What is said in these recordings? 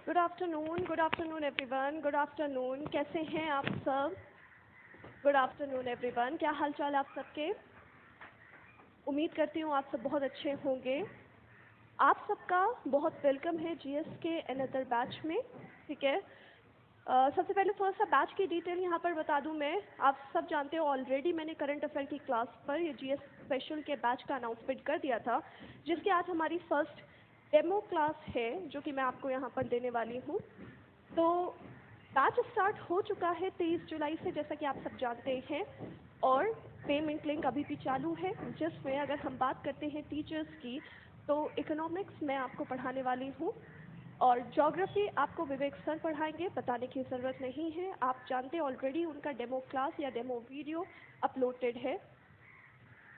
Good afternoon everyone, good afternoon. कैसे हैं आप सब? गुड आफ्टरनून एवरीवन, क्या हाल चाल आप सबके? उम्मीद करती हूँ आप सब बहुत अच्छे होंगे। आप सबका बहुत वेलकम है जीएस के अनदर बैच में। ठीक है, सबसे पहले थोड़ा सा बैच की डिटेल यहाँ पर बता दूँ मैं। आप सब जानते हो ऑलरेडी मैंने करंट अफेयर की क्लास पर ये जीएस स्पेशल के बैच का अनाउंसमेंट कर दिया था, जिसकी आज हमारी फर्स्ट डेमो क्लास है जो कि मैं आपको यहाँ पर देने वाली हूँ। तो बैच स्टार्ट हो चुका है 23 जुलाई से, जैसा कि आप सब जानते हैं, और पेमेंट लिंक अभी भी चालू है। जिसमें अगर हम बात करते हैं टीचर्स की, तो इकोनॉमिक्स मैं आपको पढ़ाने वाली हूँ और ज्योग्राफी आपको विवेक सर पढ़ाएंगे, बताने की ज़रूरत नहीं है, आप जानते हैं ऑलरेडी, उनका डेमो क्लास या डेमो वीडियो अपलोडेड है।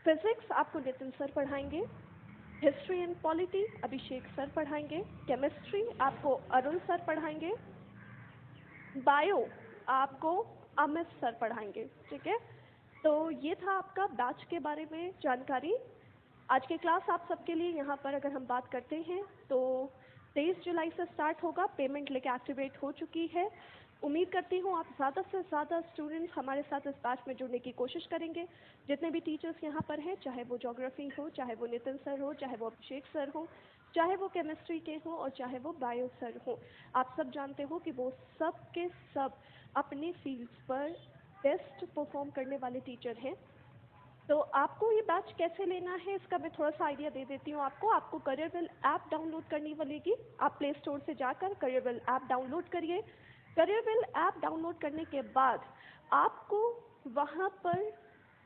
फिजिक्स आपको नितिन सर पढ़ाएंगे। History and polity Abhishek sir पढ़ाएंगे। केमिस्ट्री आपको अरुण सर पढ़ाएंगे। बायो आपको अमित सर पढ़ाएंगे। ठीक है, तो ये था आपका बैच के बारे में जानकारी। आज की क्लास आप सबके लिए यहाँ पर अगर हम बात करते हैं तो 23 जुलाई से स्टार्ट होगा। पेमेंट लेके एक्टिवेट हो चुकी है। उम्मीद करती हूँ आप ज़्यादा से ज़्यादा स्टूडेंट्स हमारे साथ इस बैच में जुड़ने की कोशिश करेंगे। जितने भी टीचर्स यहाँ पर हैं, चाहे वो ज्योग्राफी हो, चाहे वो नितिन सर हो, चाहे वो अभिषेक सर हो, चाहे वो केमिस्ट्री के हो और चाहे वो बायो सर हो, आप सब जानते हो कि वो सब के सब अपने फील्ड्स पर बेस्ट परफॉर्म करने वाले टीचर हैं। तो आपको ये बैच कैसे लेना है इसका मैं थोड़ा सा आइडिया दे देती हूँ आपको। आपको करियरवेल ऐप डाउनलोड करनी पड़ेगी। आप प्ले स्टोर से जाकर करियरवेल ऐप डाउनलोड करिए। करियरवेल ऐप डाउनलोड करने के बाद आपको वहाँ पर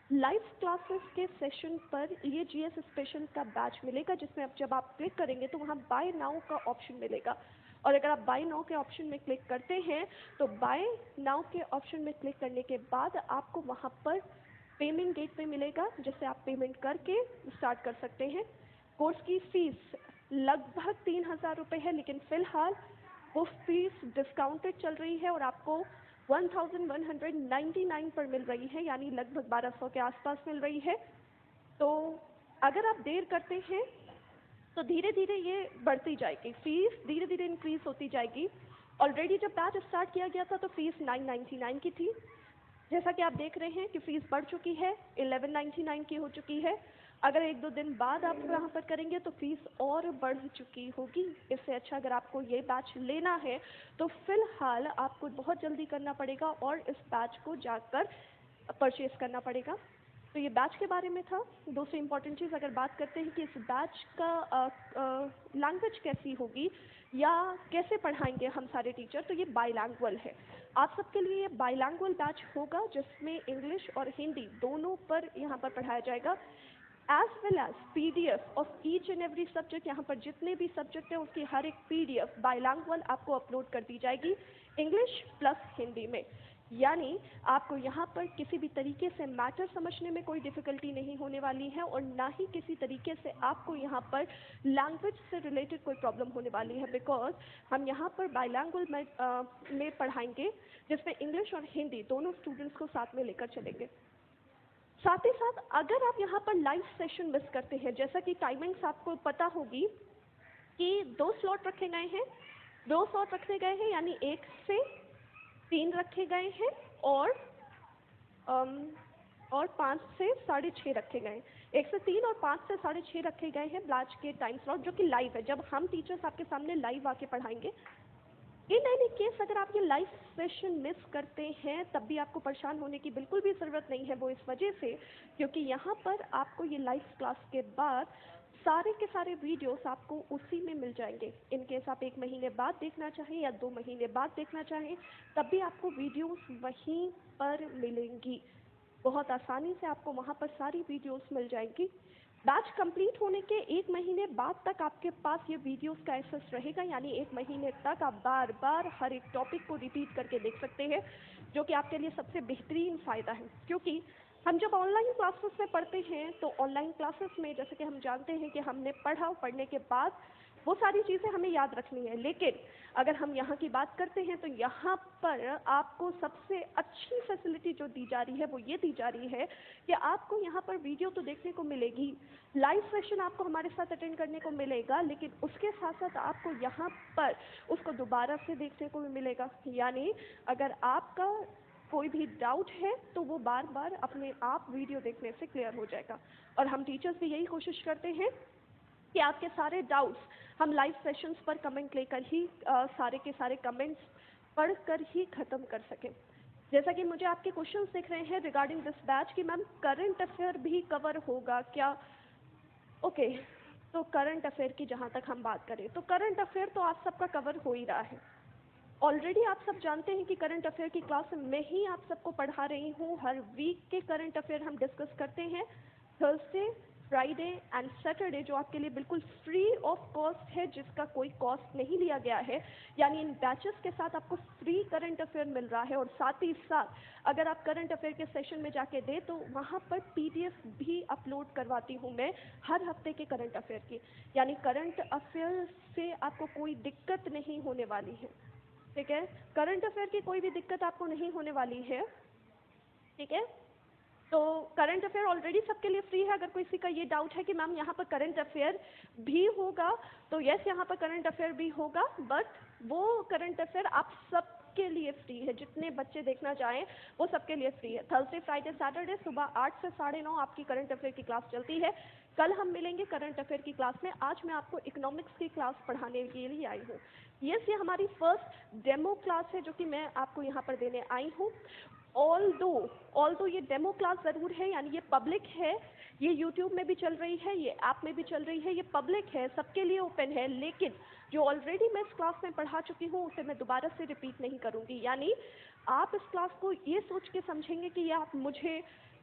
लाइव क्लासेस के सेशन पर ये जीएस स्पेशल का बैच मिलेगा, जिसमें अब जब आप क्लिक करेंगे तो वहाँ बाय नाउ का ऑप्शन मिलेगा। और अगर आप बाय नाउ के ऑप्शन में क्लिक करते हैं तो बाय नाउ के ऑप्शन में क्लिक करने के बाद आपको वहाँ पर पेमेंट गेट पे मिलेगा, जिससे आप पेमेंट करके स्टार्ट कर सकते हैं। कोर्स की फीस लगभग 3,000 रुपये है, लेकिन फ़िलहाल वो फीस डिस्काउंटेड चल रही है और आपको 1199 पर मिल रही है, यानी लगभग 1200 के आसपास मिल रही है। तो अगर आप देर करते हैं तो धीरे धीरे ये बढ़ती जाएगी, फीस धीरे धीरे इंक्रीज होती जाएगी। ऑलरेडी जब बैच स्टार्ट किया गया था तो फीस 999 की थी। जैसा कि आप देख रहे हैं कि फ़ीस बढ़ चुकी है, 1199 की हो चुकी है। अगर एक दो दिन बाद आप वहाँ पर करेंगे तो फ़ीस और बढ़ चुकी होगी। इससे अच्छा अगर आपको ये बैच लेना है तो फ़िलहाल आपको बहुत जल्दी करना पड़ेगा और इस बैच को जाकर परचेज़ करना पड़ेगा। तो ये बैच के बारे में था। दूसरी इम्पॉर्टेंट चीज़ अगर बात करते हैं कि इस बैच का लैंग्वेज कैसी होगी या कैसे पढ़ाएंगे हम सारे टीचर, तो ये बाइलैंग्वेज है। आप सबके लिए ये बाइलैंग्वेज बैच होगा, जिसमें इंग्लिश और हिंदी दोनों पर यहाँ पर पढ़ाया जाएगा। As well as PDF of each and every subject. यहाँ पर जितने भी सब्जेक्ट हैं उसकी हर एक PDF बाइलैंग्वेज आपको अपलोड कर दी जाएगी, इंग्लिश प्लस हिंदी में। यानी आपको यहाँ पर किसी भी तरीके से मैटर समझने में कोई डिफ़िकल्टी नहीं होने वाली है और ना ही किसी तरीके से आपको यहाँ पर लैंग्वेज से रिलेटेड कोई प्रॉब्लम होने वाली है, बिकॉज हम यहाँ पर बाइलैंग्वेज में पढ़ाएंगे, जिसमें इंग्लिश और हिंदी दोनों स्टूडेंट्स को साथ में लेकर चलेंगे। साथ ही साथ अगर आप यहाँ पर लाइव सेशन मिस करते हैं, जैसा कि टाइमिंग्स आपको पता होगी कि 2 स्लॉट रखे गए हैं, 2 स्लॉट रखे गए हैं, यानी 1 से 3 रखे गए हैं और 5 से 6:30 रखे गए हैं। 1 से 3 और 5 से 6:30 रखे गए हैं बैच के टाइम स्लॉट, जो कि लाइव है, जब हम टीचर्स आपके सामने लाइव आके पढ़ाएंगे। इन एनी केस अगर आप ये लाइव सेशन मिस करते हैं तब भी आपको परेशान होने की बिल्कुल भी ज़रूरत नहीं है। वो इस वजह से क्योंकि यहाँ पर आपको ये लाइव क्लास के बाद सारे के सारे वीडियोस आपको उसी में मिल जाएंगे। इन केस आप 1 महीने बाद देखना चाहें या 2 महीने बाद देखना चाहें, तब भी आपको वीडियोस वहीं पर मिलेंगी। बहुत आसानी से आपको वहाँ पर सारी वीडियोस मिल जाएंगी। बैच कंप्लीट होने के 1 महीने बाद तक आपके पास ये वीडियोस का एक्सेस रहेगा, यानी 1 महीने तक आप बार बार हर एक टॉपिक को रिपीट करके देख सकते हैं, जो कि आपके लिए सबसे बेहतरीन फ़ायदा है। क्योंकि हम जब ऑनलाइन क्लासेस में पढ़ते हैं तो ऑनलाइन क्लासेस में जैसे कि हम जानते हैं कि हमने पढ़ने के बाद वो सारी चीज़ें हमें याद रखनी है, लेकिन अगर हम यहाँ की बात करते हैं तो यहाँ पर आपको सबसे अच्छी फैसिलिटी जो दी जा रही है वो ये दी जा रही है कि आपको यहाँ पर वीडियो तो देखने को मिलेगी, लाइव सेशन आपको हमारे साथ अटेंड करने को मिलेगा, लेकिन उसके साथ साथ आपको यहाँ पर उसको दोबारा से देखने को भी मिलेगा। यानी अगर आपका कोई भी डाउट है तो वो बार बार अपने आप वीडियो देखने से क्लियर हो जाएगा। और हम टीचर्स भी यही कोशिश करते हैं कि आपके सारे डाउट्स हम लाइव सेशंस पर कमेंट लेकर ही सारे के सारे कमेंट्स पढ़ कर ही ख़त्म कर सकें। जैसा कि मुझे आपके क्वेश्चंस दिख रहे हैं रिगार्डिंग दिस बैच कि मैम करंट अफेयर भी कवर होगा क्या? ओके, तो करंट अफेयर की जहाँ तक हम बात करें तो करंट अफेयर तो आप सबका कवर हो ही रहा है। ऑलरेडी आप सब जानते हैं कि करंट अफेयर की क्लास में ही आप सबको पढ़ा रही हूँ। हर वीक के करंट अफेयर हम डिस्कस करते हैं। थर्सडे, फ्राइडे एंड सैटरडे जो आपके लिए बिल्कुल फ्री ऑफ कॉस्ट है, जिसका कोई कॉस्ट नहीं लिया गया है, यानी इन बैचेस के साथ आपको फ्री करंट अफेयर मिल रहा है। और साथ ही साथ अगर आप करंट अफेयर के सेशन में जाके दे तो वहाँ पर पीडीएफ भी अपलोड करवाती हूँ मैं हर हफ्ते के करंट अफेयर की, यानी करंट अफेयर से आपको कोई दिक्कत नहीं होने वाली है। ठीक है, करंट अफेयर की कोई भी दिक्कत आपको नहीं होने वाली है। ठीक है, तो करंट अफेयर ऑलरेडी सबके लिए फ्री है। अगर किसी का ये डाउट है कि मैम यहाँ पर करंट अफेयर भी होगा तो यस, यहाँ पर करंट अफेयर भी होगा, बट वो करंट अफेयर आप सबके लिए फ्री है। जितने बच्चे देखना चाहें वो सबके लिए फ्री है। थर्सडे, फ्राइडे, सैटरडे सुबह 8 से 9:30 आपकी करंट अफेयर की क्लास चलती है। कल हम मिलेंगे करंट अफेयर की क्लास में। आज मैं आपको इकोनॉमिक्स की क्लास पढ़ाने के लिए आई हूँ। यस, ये हमारी फर्स्ट डेमो क्लास है जो कि मैं आपको यहाँ पर देने आई हूँ। ऑल दो ये डेमो क्लास ज़रूर है, यानी ये पब्लिक है, ये यूट्यूब में भी चल रही है, ये ऐप में भी चल रही है, ये पब्लिक है, सबके लिए ओपन है, लेकिन जो ऑलरेडी मैं इस क्लास में पढ़ा चुकी हूँ उसे मैं दोबारा से रिपीट नहीं करूँगी। यानी आप इस क्लास को ये सोच के समझेंगे कि ये आप मुझे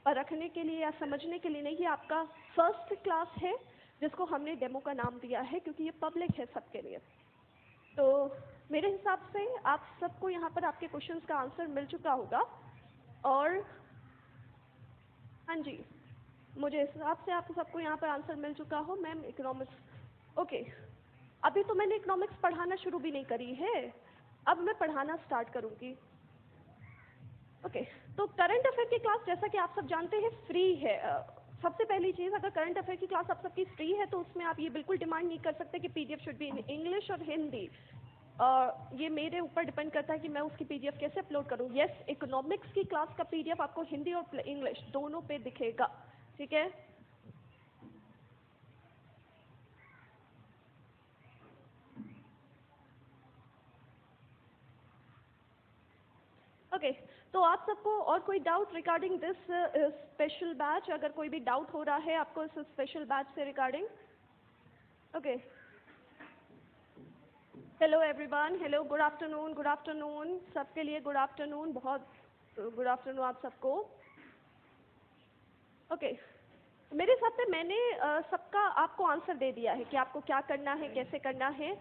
रखने के लिए या समझने के लिए नहीं, ये आपका फर्स्ट क्लास है जिसको हमने डेमो का नाम दिया है, क्योंकि ये पब्लिक है सबके लिए। तो मेरे हिसाब से आप सबको यहाँ पर आपके क्वेश्चंस का आंसर मिल चुका होगा। और हाँ जी, मुझे इस हिसाब से आप सबको यहाँ पर आंसर मिल चुका हो। मैम इकोनॉमिक्स, ओके, अभी तो मैंने इकोनॉमिक्स पढ़ाना शुरू भी नहीं करी है, अब मैं पढ़ाना स्टार्ट करूँगी। ओके, तो करंट अफेयर की क्लास जैसा कि आप सब जानते हैं फ्री है। सबसे पहली चीज़, अगर करंट अफेयर की क्लास आप सबकी फ्री है तो उसमें आप ये बिल्कुल डिमांड नहीं कर सकते कि PDF should be in English और हिंदी। ये मेरे ऊपर डिपेंड करता है कि मैं उसकी पीडीएफ कैसे अपलोड करूँ। यस, इकोनॉमिक्स की क्लास का पीडीएफ आपको हिंदी और इंग्लिश दोनों पे दिखेगा। ठीक है, ओके, तो आप सबको और कोई doubt regarding this special batch? अगर कोई भी डाउट हो रहा है आपको इस स्पेशल बैच से regarding? Okay, hello everyone, hello, good afternoon सबके लिए, गुड आफ्टरनून, बहुत गुड आफ्टरनून आप सबको। ओके, मेरे हिसाब से मैंने सबका आपको आंसर दे दिया है कि आपको क्या करना है, कैसे करना है,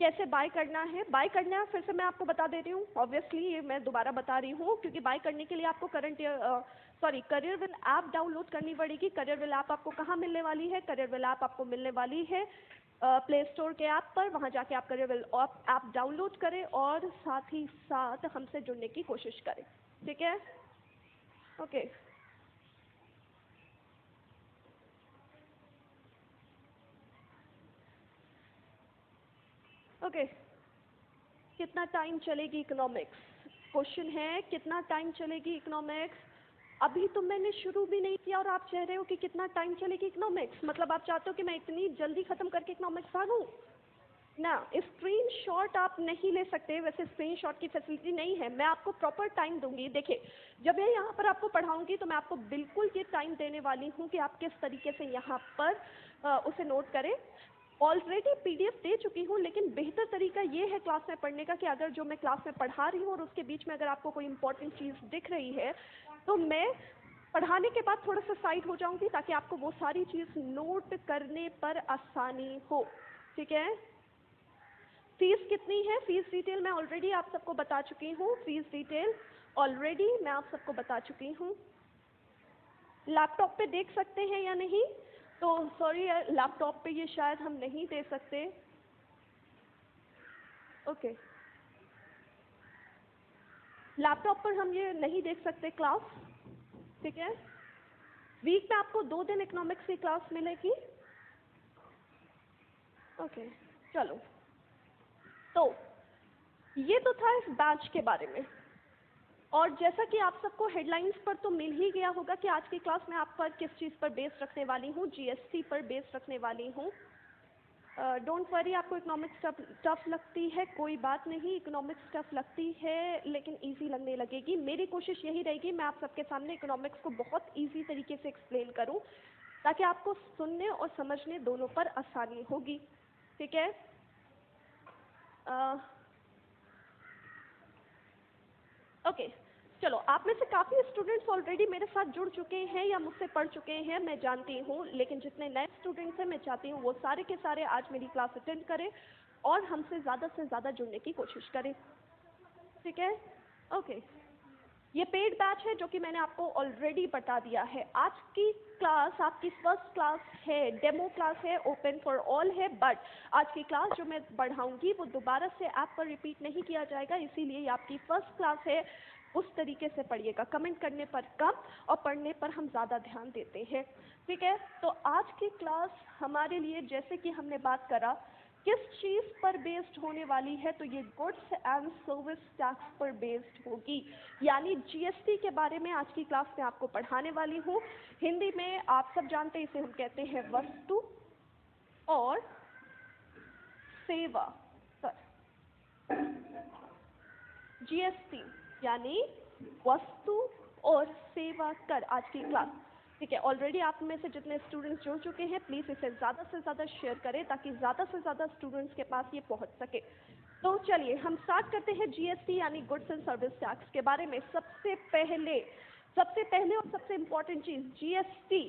कैसे बाय करना है। बाय करना है, फिर से मैं आपको बता दे रही हूँ, ऑब्वियसली ये मैं दोबारा बता रही हूँ, क्योंकि बाय करने के लिए आपको करियरविल ऐप डाउनलोड करनी पड़ेगी। करियरविल ऐप आपको कहाँ मिलने वाली है? करियरविल ऐप आपको मिलने वाली है प्ले स्टोर के ऐप पर। वहाँ जाके आप करियरविल ऐप डाउनलोड करें और साथ ही साथ हमसे जुड़ने की कोशिश करें। ठीक है, ओके, ओके, कितना टाइम चलेगी इकोनॉमिक्स? क्वेश्चन है कितना टाइम चलेगी इकोनॉमिक्स? अभी तो मैंने शुरू भी नहीं किया और आप कह रहे हो कि कितना टाइम चलेगी इकोनॉमिक्स? मतलब आप चाहते हो कि मैं इतनी जल्दी ख़त्म करके इकोनॉमिक्स भागूं? ना, स्क्रीनशॉट आप नहीं ले सकते, वैसे स्क्रीनशॉट की फैसिलिटी नहीं है। मैं आपको प्रॉपर टाइम दूंगी। देखिए, जब मैं यहाँ पर आपको पढ़ाऊंगी तो मैं आपको बिल्कुल ये टाइम देने वाली हूँ कि आप किस तरीके से यहाँ पर उसे नोट करें। ऑलरेडी पीडीएफ दे चुकी हूँ, लेकिन बेहतर तरीका ये है क्लास में पढ़ने का कि अगर जो मैं क्लास में पढ़ा रही हूँ और उसके बीच में अगर आपको कोई इंपॉर्टेंट चीज़ दिख रही है तो मैं पढ़ाने के बाद थोड़ा सा साइड हो जाऊंगी ताकि आपको वो सारी चीज़ नोट करने पर आसानी हो। ठीक है, फीस कितनी है? फीस डिटेल मैं ऑलरेडी आप सबको बता चुकी हूँ। फीस डिटेल ऑलरेडी मैं आप सबको बता चुकी हूँ। लैपटॉप पे देख सकते हैं या नहीं? तो सॉरी लैपटॉप पे ये शायद हम नहीं दे सकते। ओके, लैपटॉप पर हम ये नहीं देख सकते क्लास, ठीक है। वीक में आपको 2 दिन इकोनॉमिक्स की क्लास मिलेगी। ओके, चलो, तो ये तो था इस बैच के बारे में। और जैसा कि आप सबको हेडलाइंस पर तो मिल ही गया होगा कि आज की क्लास में आप पर किस चीज़ पर बेस रखने वाली हूँ, जीएसटी पर बेस रखने वाली हूँ। डोंट वरी, आपको इकोनॉमिक्स टफ लगती है, कोई बात नहीं, इकोनॉमिक्स टफ लगती है लेकिन इजी लगने लगेगी। मेरी कोशिश यही रहेगी मैं आप सबके सामने इकोनॉमिक्स को बहुत इजी तरीके से एक्सप्लेन करूं ताकि आपको सुनने और समझने दोनों पर आसानी होगी, ठीक है। ओके, चलो, आप में से काफ़ी स्टूडेंट्स ऑलरेडी मेरे साथ जुड़ चुके हैं या मुझसे पढ़ चुके हैं, मैं जानती हूँ, लेकिन जितने नए स्टूडेंट्स हैं मैं चाहती हूँ वो सारे के सारे आज मेरी क्लास अटेंड करें और हमसे ज़्यादा से ज़्यादा जुड़ने की कोशिश करें, ठीक है। ओके, ये पेड बैच है जो कि मैंने आपको ऑलरेडी बता दिया है। आज की क्लास आपकी फर्स्ट क्लास है, डेमो क्लास है, ओपन फॉर ऑल है, बट आज की क्लास जो मैं बढ़ाऊंगी वो दोबारा से ऐप पर रिपीट नहीं किया जाएगा, इसीलिए ये आपकी फर्स्ट क्लास है। उस तरीके से पढ़िएगा, कमेंट करने पर कम और पढ़ने पर हम ज़्यादा ध्यान देते हैं, ठीक है। तो आज की क्लास हमारे लिए, जैसे कि हमने बात करा, किस चीज़ पर बेस्ड होने वाली है, तो ये गुड्स एंड सर्विस टैक्स पर बेस्ड होगी, यानी जीएसटी के बारे में आज की क्लास में आपको पढ़ाने वाली हूँ। हिंदी में आप सब जानते हैं इसे हम कहते हैं वस्तु और सेवा कर। जीएसटी यानी वस्तु और सेवा कर आज की क्लास, ठीक है। ऑलरेडी आप में से जितने स्टूडेंट्स जुड़ चुके हैं प्लीज़ इसे ज़्यादा से ज़्यादा शेयर करें ताकि ज़्यादा से ज़्यादा स्टूडेंट्स के पास ये पहुंच सके। तो चलिए हम स्टार्ट करते हैं जीएसटी यानी गुड्स एंड सर्विस टैक्स के बारे में। सबसे पहले और सबसे इम्पॉर्टेंट चीज़, जीएसटी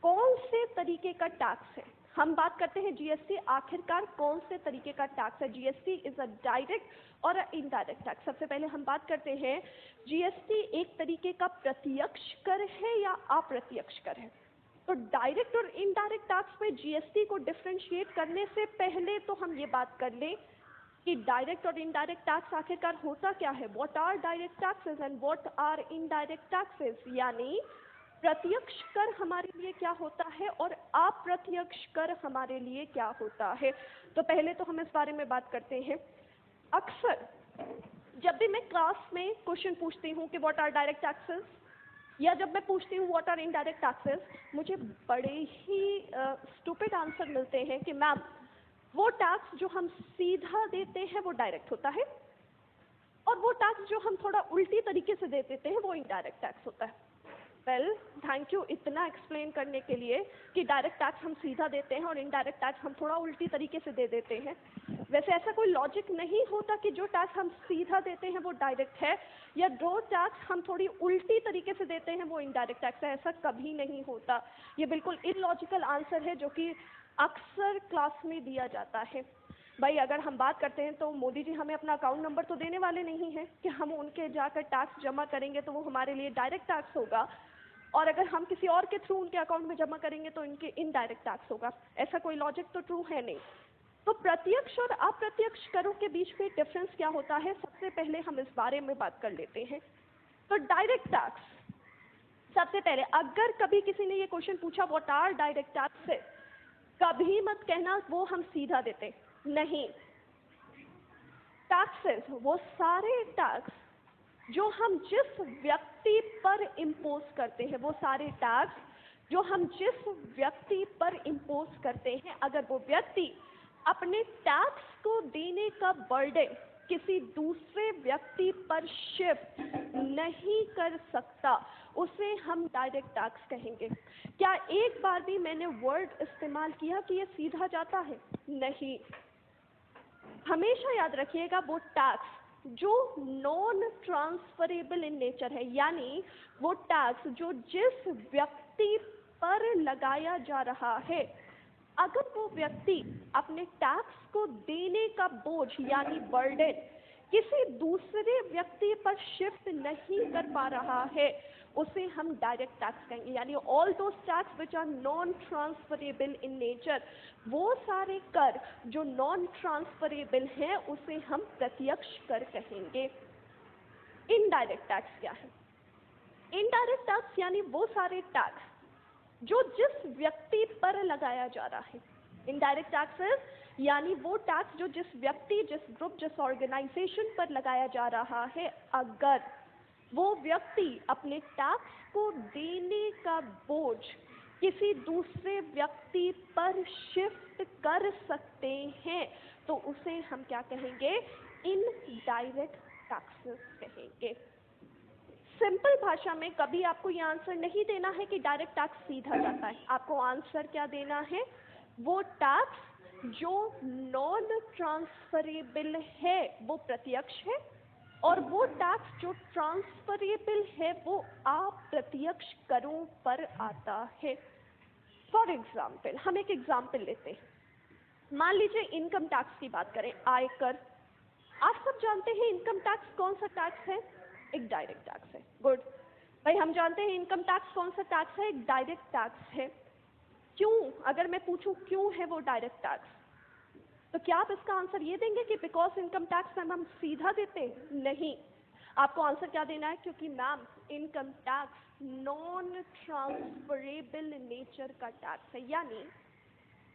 कौन से तरीके का टैक्स है। हम बात करते हैं जीएसटी आखिरकार कौन से तरीके का टैक्स है। जीएसटी इज अ डायरेक्ट और इनडायरेक्ट टैक्स। सबसे पहले हम बात करते हैं जीएसटी एक तरीके का प्रत्यक्ष कर है या अप्रत्यक्ष कर है। तो डायरेक्ट और इनडायरेक्ट टैक्स में जीएसटी को डिफरेंशिएट करने से पहले तो हम ये बात कर लें कि डायरेक्ट और इनडायरेक्ट टैक्स आखिरकार होता क्या है। What are direct taxes and what are indirect taxes, यानी प्रत्यक्ष कर हमारे लिए क्या होता है और अप्रत्यक्ष कर हमारे लिए क्या होता है। तो पहले तो हम इस बारे में बात करते हैं। अक्सर जब भी मैं क्लास में क्वेश्चन पूछती हूँ कि व्हाट आर डायरेक्ट टैक्सेस या जब मैं पूछती हूँ व्हाट आर इनडायरेक्ट टैक्सेस, मुझे बड़े ही स्टूपिड आंसर मिलते हैं कि मैम वो टैक्स जो हम सीधा देते हैं वो डायरेक्ट होता है और वो टैक्स जो हम थोड़ा उल्टी तरीके से दे देते हैं वो इनडायरेक्ट टैक्स होता है। वेल, थैंक यू इतना एक्सप्लेन करने के लिए कि डायरेक्ट टैक्स हम सीधा देते हैं और इनडायरेक्ट टैक्स हम थोड़ा उल्टी तरीके से दे देते हैं। वैसे ऐसा कोई लॉजिक नहीं होता कि जो टैक्स हम सीधा देते हैं वो डायरेक्ट है या जो टैक्स हम थोड़ी उल्टी तरीके से देते हैं वो इनडायरेक्ट टैक्स है। ऐसा कभी नहीं होता। ये बिल्कुल इलॉजिकल आंसर है जो कि अक्सर क्लास में दिया जाता है। भाई अगर हम बात करते हैं तो मोदी जी हमें अपना अकाउंट नंबर तो देने वाले नहीं हैं कि हम उनके जाकर टैक्स जमा करेंगे तो वो हमारे लिए डायरेक्ट टैक्स होगा और अगर हम किसी और के थ्रू उनके अकाउंट में जमा करेंगे तो इनके इनडायरेक्ट टैक्स होगा। ऐसा कोई लॉजिक तो ट्रू है नहीं। तो प्रत्यक्ष और अप्रत्यक्ष करों के बीच में डिफरेंस क्या होता है, सबसे पहले हम इस बारे में बात कर लेते हैं। तो डायरेक्ट टैक्स, सबसे पहले अगर कभी किसी ने ये क्वेश्चन पूछा व्हाट आर डायरेक्ट टैक्सेस, कभी मत कहना वो हम सीधा देते, नहीं। टैक्सेस वो सारे टैक्स जो हम जिस व्यक्ति पर इम्पोज करते हैं, वो सारे टैक्स जो हम जिस व्यक्ति पर इम्पोज करते हैं, अगर वो व्यक्ति अपने टैक्स को देने का बर्डन किसी दूसरे व्यक्ति पर शिफ्ट नहीं कर सकता, उसे हम डायरेक्ट टैक्स कहेंगे। क्या एक बार भी मैंने वर्ड इस्तेमाल किया कि ये सीधा जाता है? नहीं। हमेशा याद रखिएगा वो टैक्स जो नॉन ट्रांसफरेबल इन नेचर है, यानी वो टैक्स जो जिस व्यक्ति पर लगाया जा रहा है, अगर वो व्यक्ति अपने टैक्स को देने का बोझ यानी बर्डन किसी दूसरे व्यक्ति पर शिफ्ट नहीं कर पा रहा है, उसे हम डायरेक्ट टैक्स कहेंगे। यानी all those tax which are non transferable in nature, वो सारे कर जो नॉन ट्रांसफरेबल हैं उसे हम प्रत्यक्ष कर कहेंगे। इनडायरेक्ट टैक्स क्या है? इनडायरेक्ट टैक्स यानी वो सारे टैक्स जो जिस व्यक्ति पर लगाया जा रहा है। इनडायरेक्ट टैक्सेस यानी वो टैक्स जो जिस व्यक्ति, जिस ग्रुप, जिस ऑर्गेनाइजेशन पर लगाया जा रहा है, अगर वो व्यक्ति अपने टैक्स को देने का बोझ किसी दूसरे व्यक्ति पर शिफ्ट कर सकते हैं तो उसे हम क्या कहेंगे? इनडायरेक्ट टैक्सेस कहेंगे। सिंपल भाषा में कभी आपको ये आंसर नहीं देना है कि डायरेक्ट टैक्स सीधा जाता है। आपको आंसर क्या देना है? वो टैक्स जो नॉन ट्रांसफरेबल है वो प्रत्यक्ष है, और वो टैक्स जो ट्रांसफरेबल है वो अप्रत्यक्ष करों पर आता है। फॉर एग्जाम्पल, हम एक एग्जाम्पल लेते हैं। मान लीजिए इनकम टैक्स की बात करें, आयकर। आप सब जानते हैं इनकम टैक्स कौन सा टैक्स है? एक डायरेक्ट टैक्स है। गुड भाई, हम जानते हैं इनकम टैक्स कौन सा टैक्स है? एक डायरेक्ट टैक्स है। क्यों? अगर मैं पूछूं क्यों है वो डायरेक्ट टैक्स, तो क्या आप इसका आंसर ये देंगे कि बिकॉज इनकम टैक्स हम सीधा देते हैं? नहीं, आपको आंसर क्या देना है? क्योंकि ma'am income tax non transferable nature का टैक्स है। यानी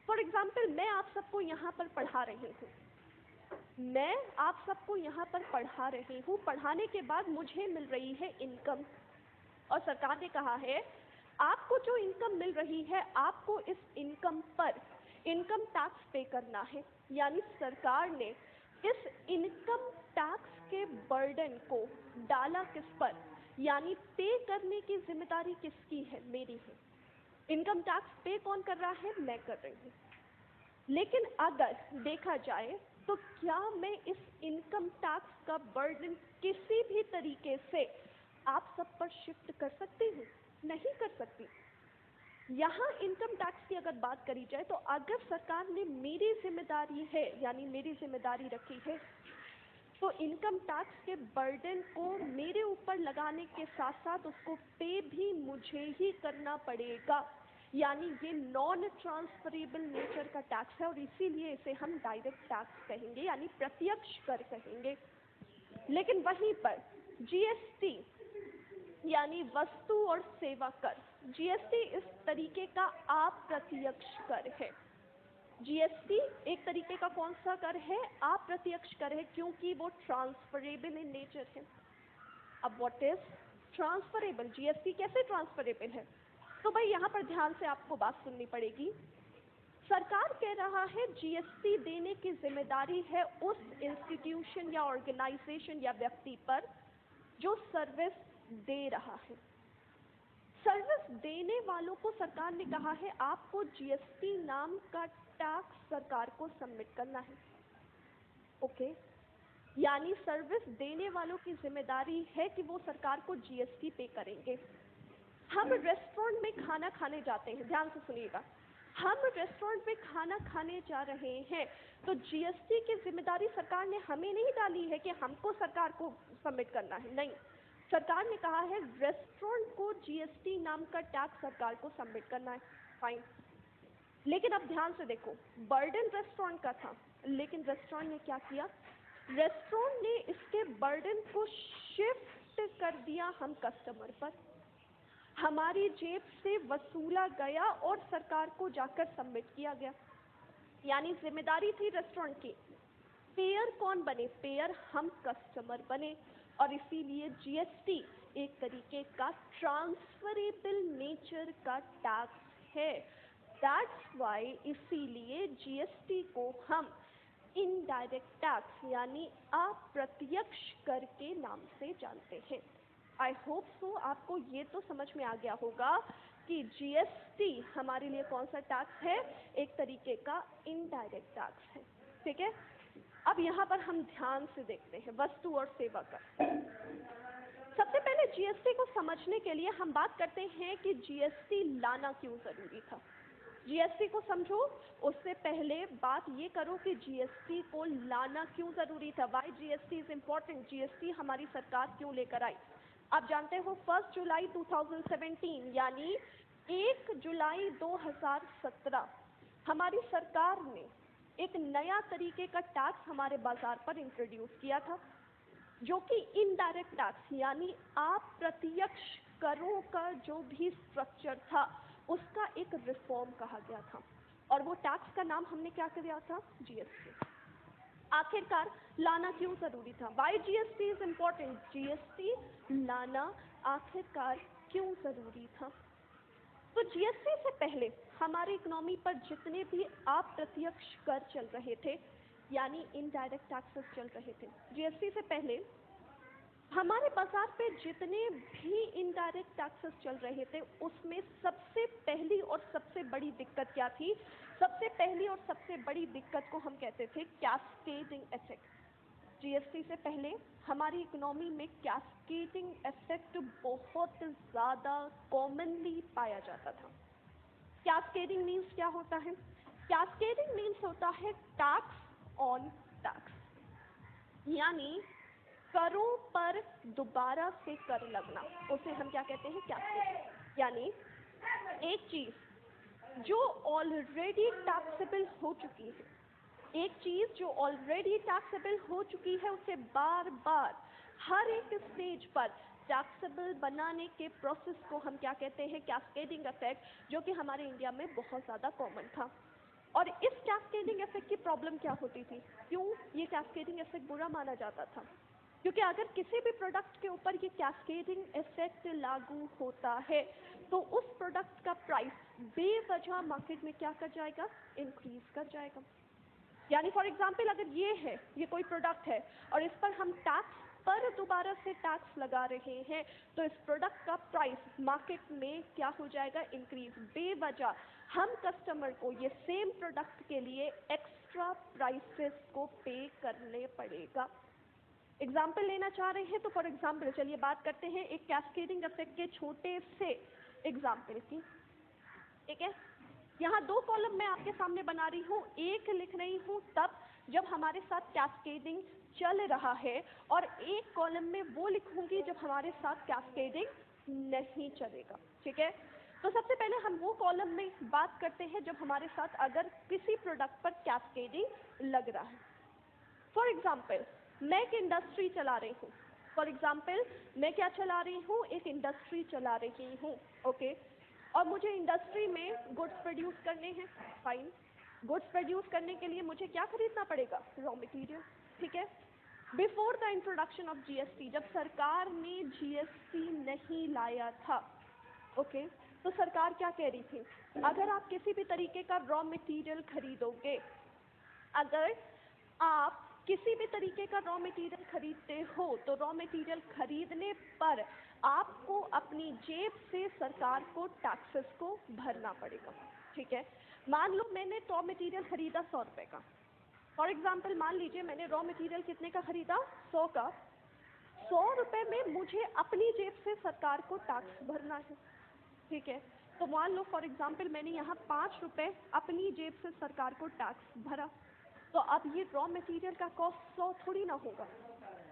फॉर एग्जाम्पल मैं आप सबको यहाँ पर पढ़ा रही हूँ, मैं आप सबको यहाँ पर पढ़ा रही हूँ, पढ़ाने के बाद मुझे मिल रही है इनकम, और सरकार ने कहा है आपको जो इनकम मिल रही है आपको इस इनकम पर इनकम टैक्स पे करना है। यानी सरकार ने इस इनकम टैक्स के बर्डन को डाला किस पर? यानी पे करने की जिम्मेदारी किसकी है? मेरी है। इनकम टैक्स पे कौन कर रहा है? मैं कर रही हूँ। लेकिन अगर देखा जाए तो क्या मैं इस इनकम टैक्स का बर्डन किसी भी तरीके से आप सब पर शिफ्ट कर सकती हूँ? नहीं कर सकती। यहाँ इनकम टैक्स की अगर बात करी जाए तो अगर सरकार ने मेरी जिम्मेदारी है यानी मेरी जिम्मेदारी रखी है तो इनकम टैक्स के बर्डन को मेरे ऊपर लगाने के साथ साथ उसको पे भी मुझे ही करना पड़ेगा। यानी ये नॉन ट्रांसफरेबल नेचर का टैक्स है और इसीलिए इसे हम डायरेक्ट टैक्स कहेंगे यानी प्रत्यक्ष कर कहेंगे। लेकिन वहीं पर जीएसटी यानी वस्तु और सेवा कर, जीएसटी इस तरीके का अप्रत्यक्ष कर है। जीएसटी एक तरीके का कौन सा कर है? अप्रत्यक्ष कर है, क्योंकि वो ट्रांसफरेबल इन नेचर है। अब व्हाट इज ट्रांसफरेबल? जीएसटी कैसे ट्रांसफरेबल है? तो भाई यहाँ पर ध्यान से आपको बात सुननी पड़ेगी। सरकार कह रहा है जीएसटी देने की जिम्मेदारी है उस इंस्टीट्यूशन या ऑर्गेनाइजेशन या व्यक्ति पर जो सर्विस दे रहा है। सर्विस देने वालों को सरकार ने कहा है आपको जीएसटी नाम का टैक्स सरकार को सबमिट करना है। ओके, यानी सर्विस देने वालों की जिम्मेदारी है कि वो सरकार को जीएसटी पे करेंगे। हम रेस्टोरेंट में खाना खाने जाते हैं, ध्यान से सुनिएगा, हम रेस्टोरेंट में खाना खाने जा रहे हैं तो जीएसटी की जिम्मेदारी सरकार ने हमें नहीं डाली है कि हमको सरकार को सबमिट करना है। नहीं, सरकार ने कहा है रेस्टोरेंट को जीएसटी नाम का टैक्स सरकार को सबमिट करना है। फाइन, लेकिन अब ध्यान से देखो, बर्डन रेस्टोरेंट का था, लेकिन रेस्टोरेंट ने क्या किया? रेस्टोरेंट ने इसके बर्डन को शिफ्ट कर दिया हम कस्टमर पर। हमारी जेब से वसूला गया और सरकार को जाकर सबमिट किया गया। यानी जिम्मेदारी थी रेस्टोरेंट की, पेयर कौन बने? पेयर हम कस्टमर बने। और इसीलिए जीएसटी एक तरीके का ट्रांसफरेबल नेचर का टैक्स है। दैट्स वाई इसीलिए जीएसटी को हम इनडायरेक्ट टैक्स यानी अप्रत्यक्ष कर के नाम से जानते हैं। आई होप सो आपको ये तो समझ में आ गया होगा कि जीएसटी हमारे लिए कौन सा टैक्स है? एक तरीके का इनडायरेक्ट टैक्स है। ठीक है, अब यहाँ पर हम ध्यान से देखते हैं वस्तु और सेवा कर। सबसे पहले जीएसटी को समझने के लिए हम बात करते हैं कि जीएसटी लाना क्यों जरूरी था। जीएसटी को समझो, उससे पहले बात ये करो कि जीएसटी को लाना क्यों ज़रूरी था, why GST is important, GST हमारी सरकार क्यों लेकर आई। आप जानते हो 1 जुलाई 2017 यानी 1 जुलाई 2017 हमारी सरकार ने एक नया तरीके का टैक्स हमारे बाजार पर इंट्रोड्यूस किया था, जो कि इनडायरेक्ट टैक्स यानी अप्रत्यक्ष करों का जो भी स्ट्रक्चर था उसका एक रिफॉर्म कहा गया था, और वो टैक्स का नाम हमने क्या किया था, जीएसटी। आखिरकार लाना क्यों जरूरी था, why GST is important, GST लाना आखिरकार क्यों जरूरी था। तो जीएसटी से पहले हमारी इकोनॉमी पर जितने भी अप्रत्यक्ष कर चल रहे थे यानी इनडायरेक्ट टैक्सेस चल रहे थे, जीएसटी से पहले हमारे बाजार पे जितने भी इनडायरेक्ट टैक्सेस चल रहे थे उसमें सबसे पहली और सबसे बड़ी दिक्कत क्या थी, सबसे पहली और सबसे बड़ी दिक्कत को हम कहते थे कैस्केडिंग इफेक्ट। जीएसटी से पहले हमारी इकोनॉमी में कैस्केडिंग इफेक्ट बहुत ज़्यादा कॉमनली पाया जाता था। कैस्केडिंग मीन्स क्या होता है, कैस्केडिंग मीन्स होता है टैक्स ऑन टैक्स, यानी करों पर दोबारा से कर लगना, उसे हम क्या कहते हैं, कैस्केडिंग। यानी एक चीज जो ऑलरेडी टैक्सेबल हो चुकी है, एक चीज जो ऑलरेडी टैक्सेबल हो चुकी है उसे बार बार हर एक स्टेज पर टैक्सेबल बनाने के प्रोसेस को हम क्या कहते हैं, कैस्केडिंग इफेक्ट, जो कि हमारे इंडिया में बहुत ज़्यादा कॉमन था। और इस कैस्केडिंग इफेक्ट की प्रॉब्लम क्या होती थी, क्यों ये कैस्केडिंग इफेक्ट बुरा माना जाता था, क्योंकि अगर किसी भी प्रोडक्ट के ऊपर ये कैस्केडिंग इफेक्ट लागू होता है तो उस प्रोडक्ट का प्राइस बेवजह मार्केट में क्या कर जाएगा, इंक्रीज कर जाएगा। यानी फॉर एग्जांपल अगर ये कोई प्रोडक्ट है और इस पर हम टैक्स पर दोबारा से टैक्स लगा रहे हैं तो इस प्रोडक्ट का प्राइस मार्केट में क्या हो जाएगा, इंक्रीज। बेवजह हम कस्टमर को ये सेम प्रोडक्ट के लिए एक्स्ट्रा प्राइसेस को पे करने पड़ेगा। एग्जाम्पल लेना चाह रहे हैं तो फॉर एग्जाम्पल चलिए बात करते हैं एक कैस्केडिंग इफेक्ट के छोटे से एग्जाम्पल की। ठीक है, यहाँ दो कॉलम मैं आपके सामने बना रही हूँ, एक लिख रही हूँ तब जब हमारे साथ कैस्केडिंग चल रहा है और एक कॉलम में वो लिखूंगी जब हमारे साथ कैस्केडिंग नहीं चलेगा। ठीक है, तो सबसे पहले हम वो कॉलम में बात करते हैं जब हमारे साथ अगर किसी प्रोडक्ट पर कैस्केडिंग लग रहा है। फॉर एग्जाम्पल मैं एक इंडस्ट्री चला रही हूँ, फॉर एग्जाम्पल मैं क्या चला रही हूँ, एक इंडस्ट्री चला रही हूँ। ओके, और मुझे इंडस्ट्री में गुड्स प्रोड्यूस करने हैं, फाइन। गुड्स प्रोड्यूस करने के लिए मुझे क्या खरीदना पड़ेगा, रॉ मटेरियल। ठीक है, before the introduction of GST, जब सरकार ने जीएसटी नहीं लाया था, ओके, तो सरकार क्या कह रही थी, अगर आप किसी भी तरीके का रॉ मटेरियल खरीदोगे, अगर आप किसी भी तरीके का रॉ मटेरियल खरीदते हो तो रॉ मटेरियल खरीदने पर आपको अपनी जेब से सरकार को टैक्सेस को भरना पड़ेगा। ठीक है, मान लो मैंने रॉ मटेरियल खरीदा 100 रुपये का, फॉर एग्जांपल मान लीजिए मैंने रॉ मटेरियल कितने का खरीदा, 100 का। 100 रुपये में मुझे अपनी जेब से सरकार को टैक्स भरना है। ठीक है, तो मान लो फॉर एग्जांपल मैंने यहाँ 5 रुपये अपनी जेब से सरकार को टैक्स भरा, तो अब ये रॉ मटेरियल का कॉस्ट 100 थोड़ी ना होगा,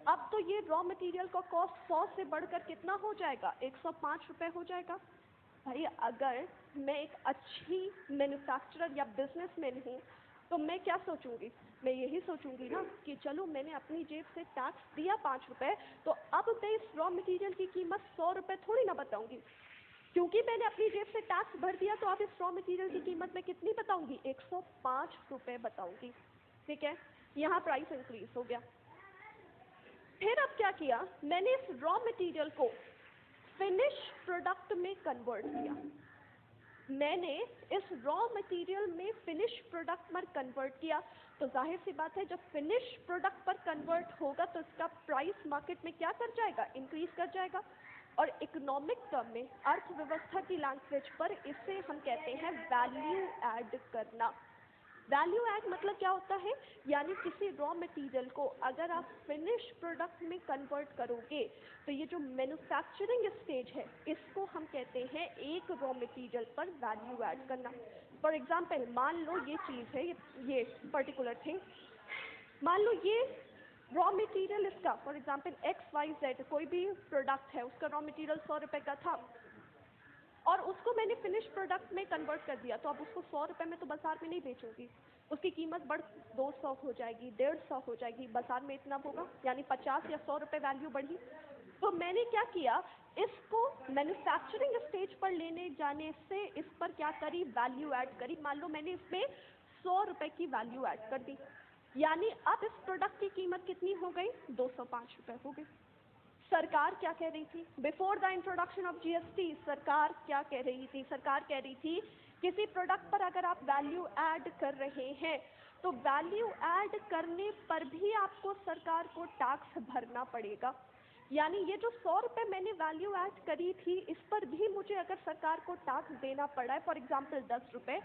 अब तो ये रॉ मटेरियल का कॉस्ट 100 से बढ़कर कितना हो जाएगा, 105 रुपये हो जाएगा। भाई अगर मैं एक अच्छी मैन्युफैक्चरर या बिजनेसमैन हूँ तो मैं क्या सोचूंगी, मैं यही सोचूंगी ना कि चलो मैंने अपनी जेब से टैक्स दिया 5 रुपये, तो अब मैं इस रॉ मटेरियल की कीमत 100 रुपये थोड़ी ना बताऊंगी, क्योंकि मैंने अपनी जेब से टैक्स भर दिया, तो अब इस रॉ मटेरियल की कीमत मैं कितनी बताऊंगी, 105 रुपये बताऊंगी। ठीक है, यहाँ प्राइस इंक्रीज हो गया। फिर अब क्या किया, मैंने इस रॉ मटेरियल को फिनिश प्रोडक्ट में कन्वर्ट किया, मैंने इस रॉ मटेरियल में फिनिश प्रोडक्ट पर कन्वर्ट किया, तो जाहिर सी बात है जब फिनिश प्रोडक्ट पर कन्वर्ट होगा तो इसका प्राइस मार्केट में क्या कर जाएगा, इंक्रीज कर जाएगा। और इकोनॉमिक टर्म में, अर्थव्यवस्था की लैंग्वेज पर इसे हम कहते हैं वैल्यू ऐड करना। वैल्यू ऐड मतलब क्या होता है, यानी किसी रॉ मटेरियल को अगर आप फिनिश प्रोडक्ट में कन्वर्ट करोगे तो ये जो मैन्युफैक्चरिंग स्टेज है इसको हम कहते हैं एक रॉ मटेरियल पर वैल्यू ऐड करना। फॉर एग्जाम्पल मान लो ये चीज़ है, ये पर्टिकुलर थिंग, मान लो ये रॉ मटेरियल इसका फॉर एग्जाम्पल XYZ कोई भी प्रोडक्ट है, उसका रॉ मटेरियल 100 रुपये का था और उसको मैंने फिनिश प्रोडक्ट में कन्वर्ट कर दिया, तो अब उसको 100 रुपये में तो बाजार में नहीं बेचूंगी, उसकी कीमत बढ़ 200 हो जाएगी, 150 हो जाएगी, बाजार में इतना होगा, यानी 50 या 100 रुपये वैल्यू बढ़ी। तो मैंने क्या किया, इसको मैन्युफैक्चरिंग स्टेज पर लेने जाने से इस पर क्या करी, वैल्यू ऐड करी। मान लो मैंने इसमें 100 रुपये की वैल्यू ऐड कर दी, यानी अब इस प्रोडक्ट की कीमत कितनी हो गई, 205 रुपये हो गई। सरकार क्या कह रही थी before the introduction of GST, सरकार क्या कह रही थी, सरकार कह रही थी किसी प्रोडक्ट पर अगर आप वैल्यू ऐड कर रहे हैं तो वैल्यू ऐड करने पर भी आपको सरकार को टैक्स भरना पड़ेगा। यानी ये जो 100 रुपये मैंने वैल्यू ऐड करी थी, इस पर भी मुझे अगर सरकार को टैक्स देना पड़ा है, फॉर एग्जाम्पल 10 रुपये,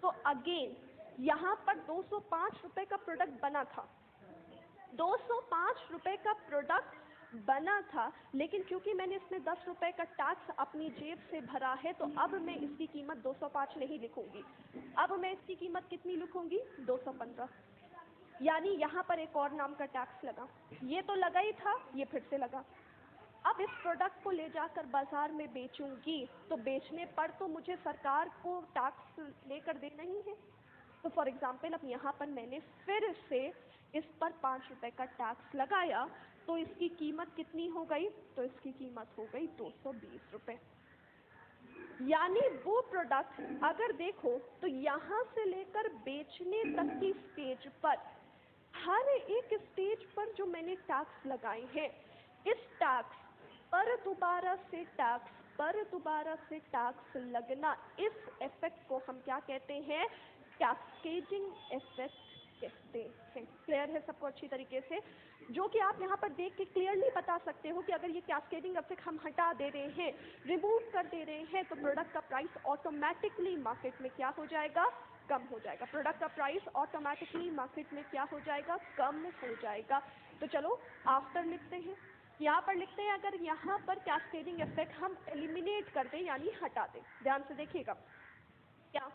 तो अगेन यहाँ पर 205 रुपये का प्रोडक्ट बना था, 205 रुपये का प्रोडक्ट बना था, लेकिन क्योंकि मैंने इसमें 10 रुपये का टैक्स अपनी जेब से भरा है, तो अब मैं इसकी कीमत 205 नहीं लिखूंगी, अब मैं इसकी कीमत कितनी लिखूंगी, 215। यानी यहाँ पर एक और नाम का टैक्स लगा, ये तो लगा ही था, ये फिर से लगा। अब इस प्रोडक्ट को ले जाकर बाजार में बेचूंगी, तो बेचने पर तो मुझे सरकार को टैक्स लेकर देना ही है। तो फॉर एग्जाम्पल अब यहाँ पर मैंने फिर से इस पर 5 रुपये का टैक्स लगाया, तो इसकी कीमत कितनी हो गई, तो इसकी कीमत हो गई 220 रुपये। यानी वो प्रोडक्ट अगर देखो तो यहाँ से लेकर बेचने तक की स्टेज पर, हर एक स्टेज पर जो मैंने टैक्स लगाए हैं, इस टैक्स पर दोबारा से टैक्स पर दोबारा से टैक्स लगना, इस इफेक्ट को हम क्या कहते हैं, कैस्केडिंग इफेक्ट कहते हैं। क्लियर है सबको अच्छी तरीके से, जो कि आप यहाँ पर देख के क्लियरली बता सकते हो कि अगर ये कैस्केडिंग इफेक्ट हम हटा दे रहे हैं, रिमूव कर दे रहे हैं, तो प्रोडक्ट का प्राइस ऑटोमेटिकली मार्केट में क्या हो जाएगा, कम हो जाएगा। प्रोडक्ट का प्राइस ऑटोमेटिकली मार्केट में क्या हो जाएगा, कम हो जाएगा। तो चलो आफ्टर लिखते हैं, यहाँ पर लिखते हैं अगर यहाँ पर कैस्केडिंग इफेक्ट हम एलिमिनेट कर दें, यानी हटा दें। ध्यान से देखिएगा, क्या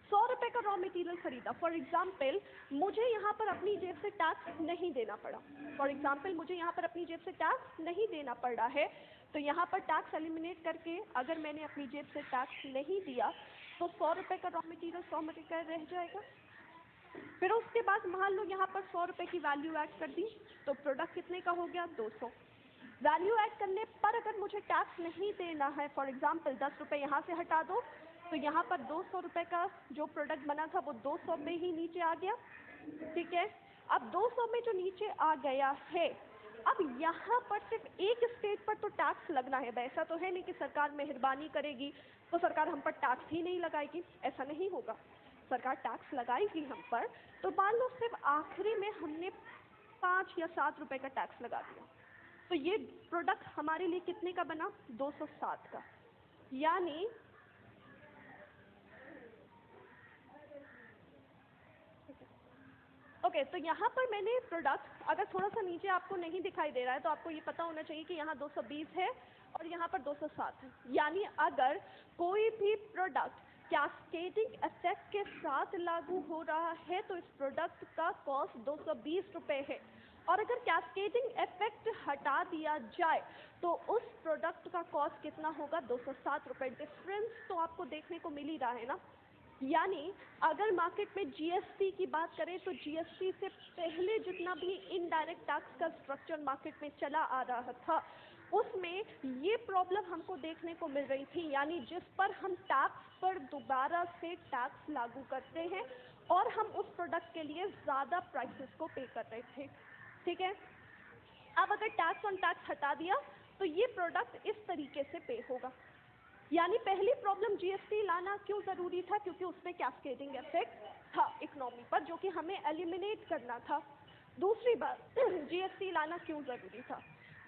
100 रुपये का रॉ मटेरियल खरीदा, फॉर एग्जाम्पल मुझे यहाँ पर अपनी जेब से टैक्स नहीं देना पड़ा, फॉर एग्जाम्पल मुझे यहाँ पर अपनी जेब से टैक्स नहीं देना पड़ा है, तो यहाँ पर टैक्स एलिमिनेट करके अगर मैंने अपनी जेब से टैक्स नहीं दिया, तो 100 रुपये का रॉ मटेरियल 100 मटेरियल रह जाएगा। फिर उसके बाद मान लो यहाँ पर 100 रुपये की वैल्यू ऐड कर दी, तो प्रोडक्ट कितने का हो गया, 200। वैल्यू ऐड करने पर अगर मुझे टैक्स नहीं देना है, फॉर एग्जाम्पल 10 रुपये यहाँ से हटा दो, तो यहाँ पर 200 रुपये का जो प्रोडक्ट बना था वो 200 में ही नीचे आ गया। ठीक है, अब 200 में जो नीचे आ गया है, अब यहाँ पर सिर्फ एक स्टेज पर तो टैक्स लगना है। ऐसा तो है नहीं कि सरकार मेहरबानी करेगी तो सरकार हम पर टैक्स ही नहीं लगाएगी, ऐसा नहीं होगा, सरकार टैक्स लगाएगी हम पर। तो मान लो सिर्फ आखिरी में हमने 5 या 7 रुपये का टैक्स लगा दिया, तो ये प्रोडक्ट हमारे लिए कितने का बना, 207 का। यानी ओके, तो यहाँ पर मैंने प्रोडक्ट, अगर थोड़ा सा नीचे आपको नहीं दिखाई दे रहा है तो आपको ये पता होना चाहिए कि यहाँ 220 है और यहाँ पर 207 है। यानी अगर कोई भी प्रोडक्ट कैस्केडिंग इफेक्ट के साथ लागू हो रहा है तो इस प्रोडक्ट का कॉस्ट 220 रुपये है, और अगर कैस्केडिंग इफेक्ट हटा दिया जाए तो उस प्रोडक्ट का कॉस्ट कितना होगा, 207 रुपये। डिफरेंस तो आपको देखने को मिल ही रहा है ना। यानी अगर मार्केट में GST की बात करें तो GST से पहले जितना भी इनडायरेक्ट टैक्स का स्ट्रक्चर मार्केट में चला आ रहा था, उसमें ये प्रॉब्लम हमको देखने को मिल रही थी। यानी जिस पर हम टैक्स पर दोबारा से टैक्स लागू करते हैं और हम उस प्रोडक्ट के लिए ज़्यादा प्राइसेस को पे कर रहे थे। ठीक है, अब अगर टैक्स ऑन टैक्स हटा दिया तो ये प्रोडक्ट इस तरीके से पे होगा। यानी पहली प्रॉब्लम GST लाना क्यों ज़रूरी था, क्योंकि उसमें कैस्केडिंग इफेक्ट था इकोनॉमी पर, जो कि हमें एलिमिनेट करना था। दूसरी बात GST लाना क्यों ज़रूरी था,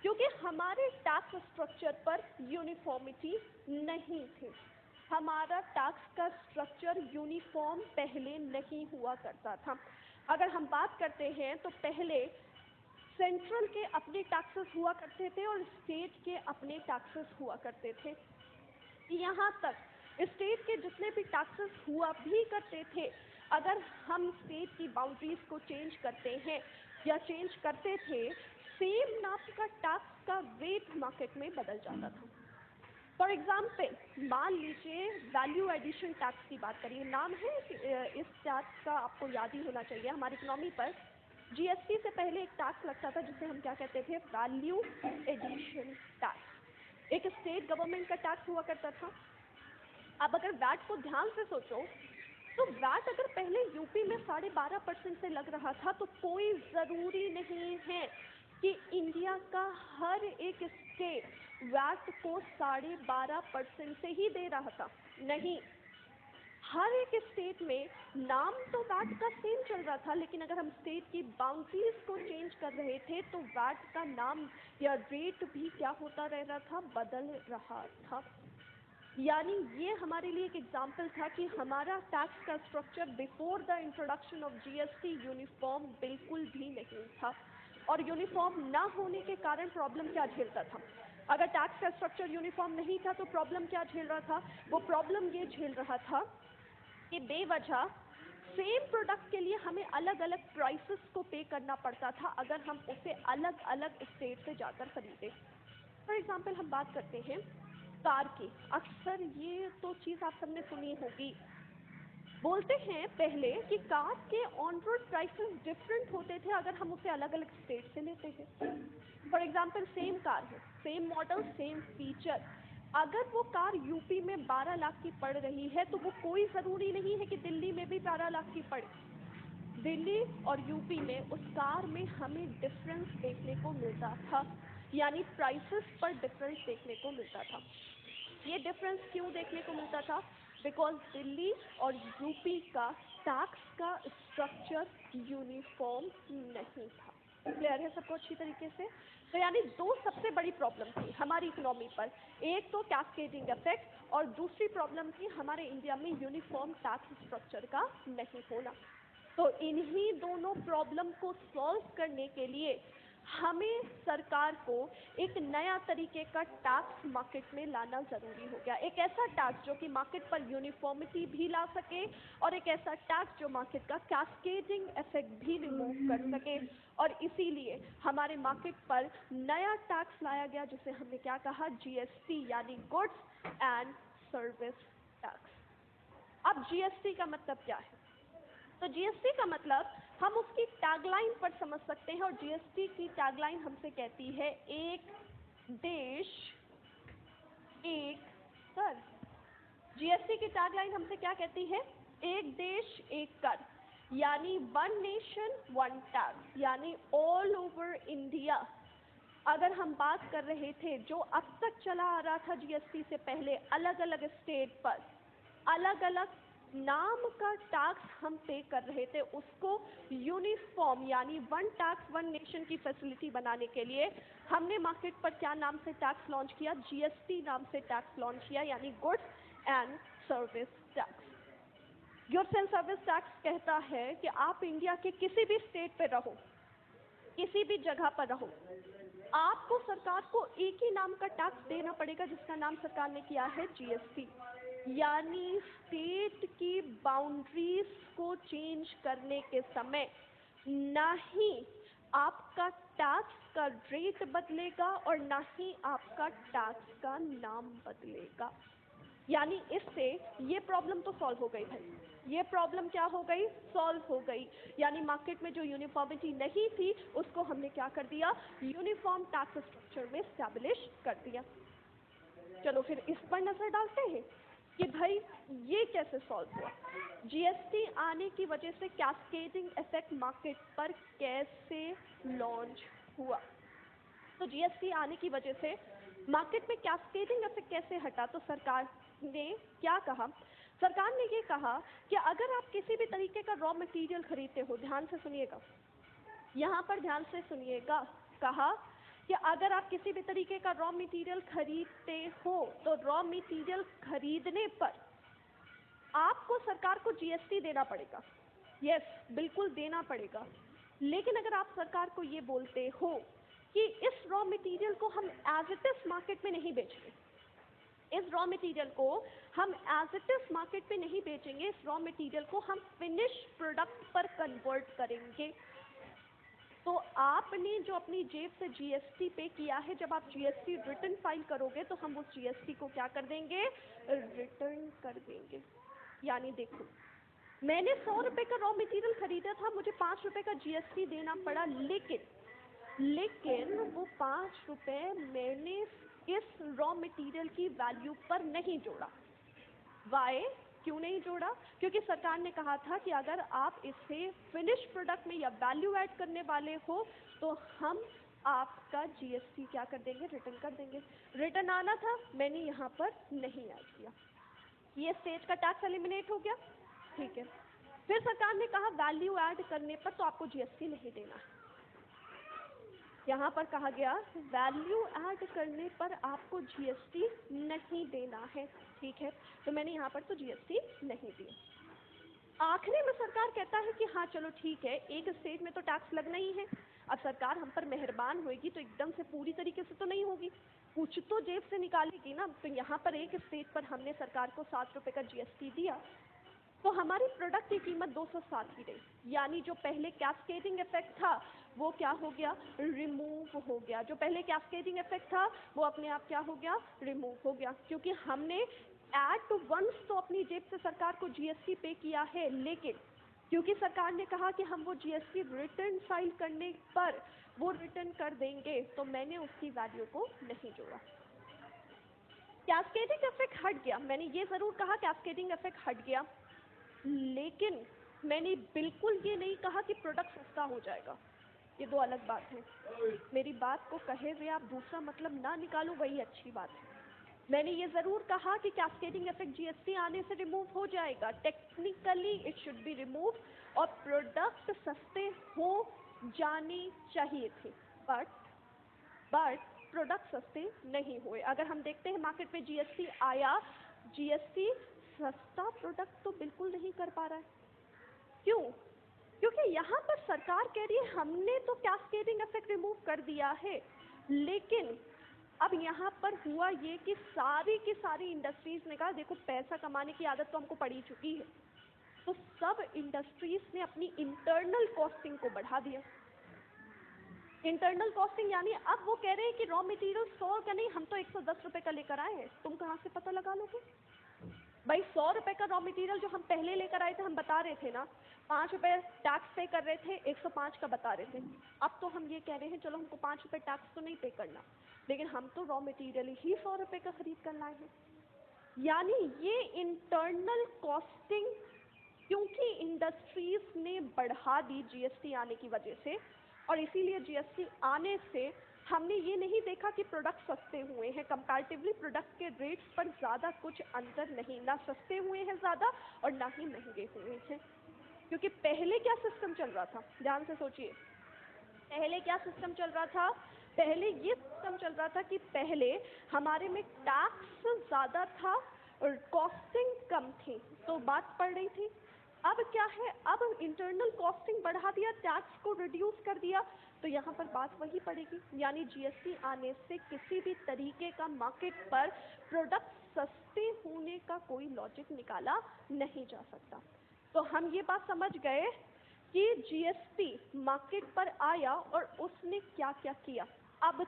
क्योंकि हमारे टैक्स स्ट्रक्चर पर यूनिफॉर्मिटी नहीं थी। हमारा टैक्स का स्ट्रक्चर यूनिफॉर्म पहले नहीं हुआ करता था। अगर हम बात करते हैं तो पहले सेंट्रल के अपने टैक्सेस हुआ करते थे और स्टेट के अपने टैक्सेस हुआ करते थे। यहाँ तक स्टेट के जितने भी टैक्सेस हुआ भी करते थे, अगर हम स्टेट की बाउंड्रीज को चेंज करते हैं या चेंज करते थे, सेम नाम का टैक्स का रेट मार्केट में बदल जाता था। फॉर एग्जाम्पल, मान लीजिए वैल्यू एडिशन टैक्स की बात करिए, नाम है इस टैक्स का आपको याद ही होना चाहिए। हमारी इकोनॉमी पर जीएसटी से पहले एक टैक्स लगता था जिसे हम क्या कहते थे, वैल्यू एडिशन टैक्स। एक स्टेट गवर्नमेंट का टैक्स हुआ करता था। अब अगर वैट को ध्यान से सोचो, तो वैट अगर पहले यूपी में 12.5% से लग रहा था, तो कोई ज़रूरी नहीं है कि इंडिया का हर एक स्टेट वैट को 12.5% से ही दे रहा था। नहीं, हर एक स्टेट में नाम तो वैट का सेम चल रहा था, लेकिन अगर हम स्टेट की बाउंड्रीज को चेंज कर रहे थे तो वैट का नाम या रेट भी क्या होता रह रहा था, बदल रहा था। यानी ये हमारे लिए एक एग्जाम्पल था कि हमारा टैक्स का structure before the introduction of GST uniform बिल्कुल भी नहीं था। और यूनिफॉर्म ना होने के कारण प्रॉब्लम क्या झेलता था? अगर टैक्स का स्ट्रक्चर यूनिफॉर्म नहीं था तो प्रॉब्लम क्या झेल रहा था? वो प्रॉब्लम ये झेल रहा था कि बेवजह सेम प्रोडक्ट के लिए हमें अलग अलग प्राइसेस को पे करना पड़ता था अगर हम उसे अलग अलग स्टेट से जाकर खरीदें। फॉर एग्जाम्पल हम बात करते हैं कार की। अक्सर ये तो चीज़ आप सबने सुनी होगी, बोलते हैं पहले कि कार के ऑन रोड प्राइसेस डिफरेंट होते थे अगर हम उसे अलग अलग स्टेट से लेते हैं। फॉर एग्जाम्पल सेम कार है, सेम मॉडल, सेम फीचर, अगर वो कार यूपी में 12 लाख की पड़ रही है तो वो कोई ज़रूरी नहीं है कि दिल्ली में भी 12 लाख की पड़े। दिल्ली और यूपी में उस कार में हमें डिफरेंस देखने को मिलता था, यानी प्राइसेस पर डिफरेंस देखने को मिलता था। ये डिफरेंस क्यों देखने को मिलता था? बिकॉज दिल्ली और यूपी का टैक्स का स्ट्रक्चर यूनिफॉर्म नहीं था। क्लियर है सबको अच्छी तरीके से? तो यानी दो सबसे बड़ी प्रॉब्लम थी हमारी इकोनॉमी पर, एक तो कैस्केडिंग इफेक्ट और दूसरी प्रॉब्लम थी हमारे इंडिया में यूनिफॉर्म टैक्स स्ट्रक्चर का नहीं होना। तो इन्हीं दोनों प्रॉब्लम को सॉल्व करने के लिए हमें सरकार को एक नया तरीके का टैक्स मार्केट में लाना ज़रूरी हो गया। एक ऐसा टैक्स जो कि मार्केट पर यूनिफॉर्मिटी भी ला सके और एक ऐसा टैक्स जो मार्केट का कैस्केडिंग इफेक्ट भी रिमूव कर सके। और इसीलिए हमारे मार्केट पर नया टैक्स लाया गया जिसे हमने क्या कहा, जीएसटी, यानी गुड्स एंड सर्विस टैक्स। अब जीएसटी का मतलब क्या है? तो जीएसटी का मतलब हम उसकी टैगलाइन पर समझ सकते हैं, और जीएसटी की टैगलाइन हमसे कहती है एक देश एक कर। जीएसटी की टैगलाइन हमसे क्या कहती है? एक देश एक कर, यानी वन नेशन वन टैक्स, यानी ऑल ओवर इंडिया। अगर हम बात कर रहे थे जो अब तक चला आ रहा था जीएसटी से पहले, अलग अलग स्टेट पर अलग अलग नाम का टैक्स हम पे कर रहे थे, उसको यूनिफॉर्म यानी वन टैक्स वन नेशन की फैसिलिटी बनाने के लिए हमने मार्केट पर क्या नाम से टैक्स लॉन्च किया? जीएसटी नाम से टैक्स लॉन्च किया, यानी goods and service tax. Goods and service tax कहता है कि आप इंडिया के किसी भी स्टेट पे रहो, किसी भी जगह पर रहो, आपको सरकार को एक ही नाम का टैक्स देना पड़ेगा जिसका नाम सरकार ने किया है जीएसटी। यानी स्टेट की बाउंड्रीज को चेंज करने के समय ना ही आपका टैक्स का रेट बदलेगा और ना ही आपका टैक्स का नाम बदलेगा। यानी इससे ये प्रॉब्लम तो सॉल्व हो गई भाई, ये प्रॉब्लम क्या हो गई? सॉल्व हो गई। यानी मार्केट में जो यूनिफॉर्मिटी नहीं थी उसको हमने क्या कर दिया? यूनिफॉर्म टैक्स स्ट्रक्चर में स्टैब्लिश कर दिया। चलो फिर इस पर नजर डालते हैं कि भाई ये कैसे सॉल्व हुआ। जीएसटी आने की वजह से कैस्केडिंग इफेक्ट मार्केट पर कैसे लॉन्च हुआ? तो जीएसटी आने की वजह से मार्केट में कैस्केडिंग इफेक्ट कैसे हटा? तो सरकार ने क्या कहा? सरकार ने ये कहा कि अगर आप किसी भी तरीके का रॉ मटेरियल खरीदते हो, ध्यान से सुनिएगा, यहाँ पर ध्यान से सुनिएगा, कहा कि अगर आप किसी भी तरीके का रॉ मटेरियल खरीदते हो तो रॉ मटेरियल खरीदने पर आपको सरकार को जीएसटी देना पड़ेगा। यस, बिल्कुल देना पड़ेगा। लेकिन अगर आप सरकार को ये बोलते हो कि इस रॉ मटेरियल को हम एज इट इज मार्केट में नहीं बेचते, इस रॉ मटेरियल को हम एज इट इज मार्केट पे नहीं बेचेंगे, इस रॉ मटेरियल को हम फिनिश प्रोडक्ट पर कन्वर्ट करेंगे। तो आपने जो अपनी जेब से जीएसटी पे किया है, जब आप जीएसटी रिटर्न फाइल करोगे तो हम उस जीएसटी को क्या कर देंगे, रिटर्न कर देंगे। यानी देखो, मैंने 100 रुपए का रॉ मटेरियल खरीदा था, मुझे 5 रुपए का जीएसटी देना पड़ा, लेकिन वो 5 रुपए मैंने इस रॉ मटेरियल की वैल्यू पर नहीं जोड़ा। वाई? क्यों नहीं जोड़ा? क्योंकि सरकार ने कहा था कि अगर आप इसे फिनिश प्रोडक्ट में या वैल्यू ऐड करने वाले हो तो हम आपका जीएसटी क्या कर देंगे, रिटर्न कर देंगे। रिटर्न आना था, मैंने यहाँ पर नहीं ऐड किया, ये स्टेज का टैक्स एलिमिनेट हो गया, ठीक है। फिर सरकार ने कहा वैल्यू ऐड करने पर तो आपको जीएसटी नहीं देना है। यहाँ पर कहा गया वैल्यू ऐड करने पर आपको जीएसटी नहीं देना है, ठीक है। तो मैंने यहाँ पर तो जीएसटी नहीं दिया। आखिरी में सरकार कहता है कि हाँ चलो ठीक है, एक स्टेज में तो टैक्स लगना ही है। अब सरकार हम पर मेहरबान होगी तो एकदम से पूरी तरीके से तो नहीं होगी, कुछ तो जेब से निकालेगी ना। तो यहाँ पर एक स्टेज पर हमने सरकार को 7 रुपये का जीएसटी दिया, तो हमारी प्रोडक्ट की कीमत 207 ही रही। यानी जो पहले कैस्केडिंग इफेक्ट था वो क्या हो गया, रिमूव हो गया। जो पहले कैस्केडिंग इफेक्ट था वो अपने आप क्या हो गया, रिमूव हो गया, क्योंकि हमने एट वंस तो अपनी जेब से सरकार को जीएसटी पे किया है, लेकिन क्योंकि सरकार ने कहा कि हम वो जीएसटी रिटर्न फाइल करने पर वो रिटर्न कर देंगे, तो मैंने उसकी वैल्यू को नहीं जोड़ा। कैस्केडिंग इफेक्ट हट गया, मैंने ये जरूर कहा कैस्केडिंग इफेक्ट हट गया, लेकिन मैंने बिल्कुल ये नहीं कहा कि प्रोडक्ट सस्ता हो जाएगा, ये दो अलग बात है। मेरी बात को कहे हुए आप दूसरा मतलब ना निकालो, वही अच्छी बात है। मैंने ये ज़रूर कहा कि कैस्केडिंग इफेक्ट जीएसटी आने से रिमूव हो जाएगा, technically it should be remove, और प्रोडक्ट सस्ते हो जाने चाहिए थे, बट प्रोडक्ट सस्ते नहीं हुए। अगर हम देखते हैं मार्केट पे जीएसटी आया, जीएसटी सस्ता प्रोडक्ट तो बिल्कुल नहीं कर पा रहा है। क्यों? क्योंकि यहाँ पर सरकार कह रही है हमने तो कैस्केडिंग इफेक्ट रिमूव कर दिया है, लेकिन अब यहाँ पर हुआ ये कि सारी की सारी इंडस्ट्रीज ने कहा देखो पैसा कमाने की आदत तो हमको पड़ी चुकी है, तो सब इंडस्ट्रीज ने अपनी इंटरनल कॉस्टिंग को बढ़ा दिया। इंटरनल कॉस्टिंग यानी अब वो कह रहे हैं कि रॉ मटेरियल 100 का नहीं, हम तो 110 रुपए का लेकर आए हैं। तुम कहाँ से पता लगा लोगे भाई? 100 रुपए का रॉ मटेरियल जो हम पहले लेकर आए थे, हम बता रहे थे ना 5 रुपए टैक्स पे कर रहे थे, 105 का बता रहे थे। अब तो हम ये कह रहे हैं चलो हमको 5 रुपए टैक्स तो नहीं पे करना, लेकिन हम तो रॉ मटेरियल ही 100 रुपए का खरीद कर लाए हैं। यानी ये इंटरनल कॉस्टिंग क्योंकि इंडस्ट्रीज ने बढ़ा दी जीएसटी आने की वजह से, और इसीलिए जीएसटी आने से हमने ये नहीं देखा कि प्रोडक्ट सस्ते हुए हैं। कंपैरेटिवली प्रोडक्ट के रेट्स पर ज़्यादा कुछ अंतर नहीं, ना सस्ते हुए हैं ज़्यादा और ना ही महंगे हुए हैं। क्योंकि पहले क्या सिस्टम चल रहा था, ध्यान से सोचिए, पहले क्या सिस्टम चल रहा था? पहले ये सिस्टम चल रहा था कि पहले हमारे में टैक्स ज़्यादा था और कॉस्टिंग कम थी, तो बात पड़ रही थी। अब क्या है, अब इंटरनल कॉस्टिंग बढ़ा दिया, टैक्स को रिड्यूस कर दिया, तो यहाँ पर बात वही पड़ेगी। यानी जीएसटी आने से किसी भी तरीके का मार्केट पर प्रोडक्ट सस्ते होने का कोई लॉजिक निकाला नहीं जा सकता। तो हम ये बात समझ गए कि जीएसटी मार्केट पर आया और उसने क्या क्या किया। अब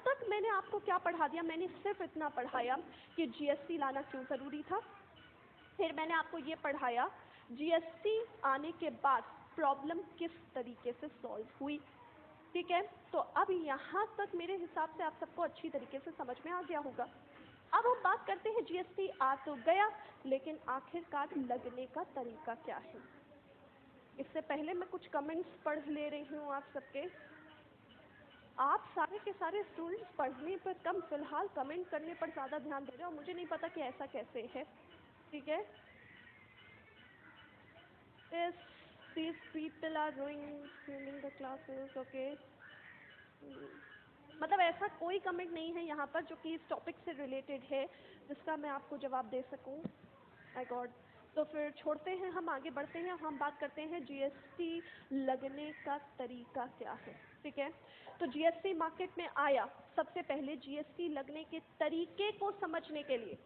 तक मैंने आपको क्या पढ़ा दिया? मैंने सिर्फ इतना पढ़ाया कि जीएसटी लाना क्यों ज़रूरी था। फिर मैंने आपको ये पढ़ाया जीएसटी आने के बाद प्रॉब्लम किस तरीके से सॉल्व हुई, ठीक है। तो अब यहाँ तक मेरे हिसाब से आप सबको अच्छी तरीके से समझ में आ गया होगा। अब हम बात करते हैं जीएसटी आ तो गया, लेकिन आखिरकार लगने का तरीका क्या है। इससे पहले मैं कुछ कमेंट्स पढ़ ले रही हूँ आप सबके। आप सारे के सारे स्टूडेंट्स पढ़ने पर कम, फिलहाल कमेंट करने पर ज़्यादा ध्यान दे रहे हो, और मुझे नहीं पता कि ऐसा कैसे है, ठीक है। These people are ruining the classes, okay. मतलब ऐसा कोई कमेंट नहीं है यहाँ पर जो कि इस टॉपिक से रिलेटेड है जिसका मैं आपको जवाब दे सकूँ। My God. तो फिर छोड़ते हैं, हम आगे बढ़ते हैं, हम बात करते हैं जीएसटी लगने का तरीका क्या है, ठीक है। तो जीएसटी मार्केट में आया, सबसे पहले जीएसटी लगने के तरीके को समझने के लिए,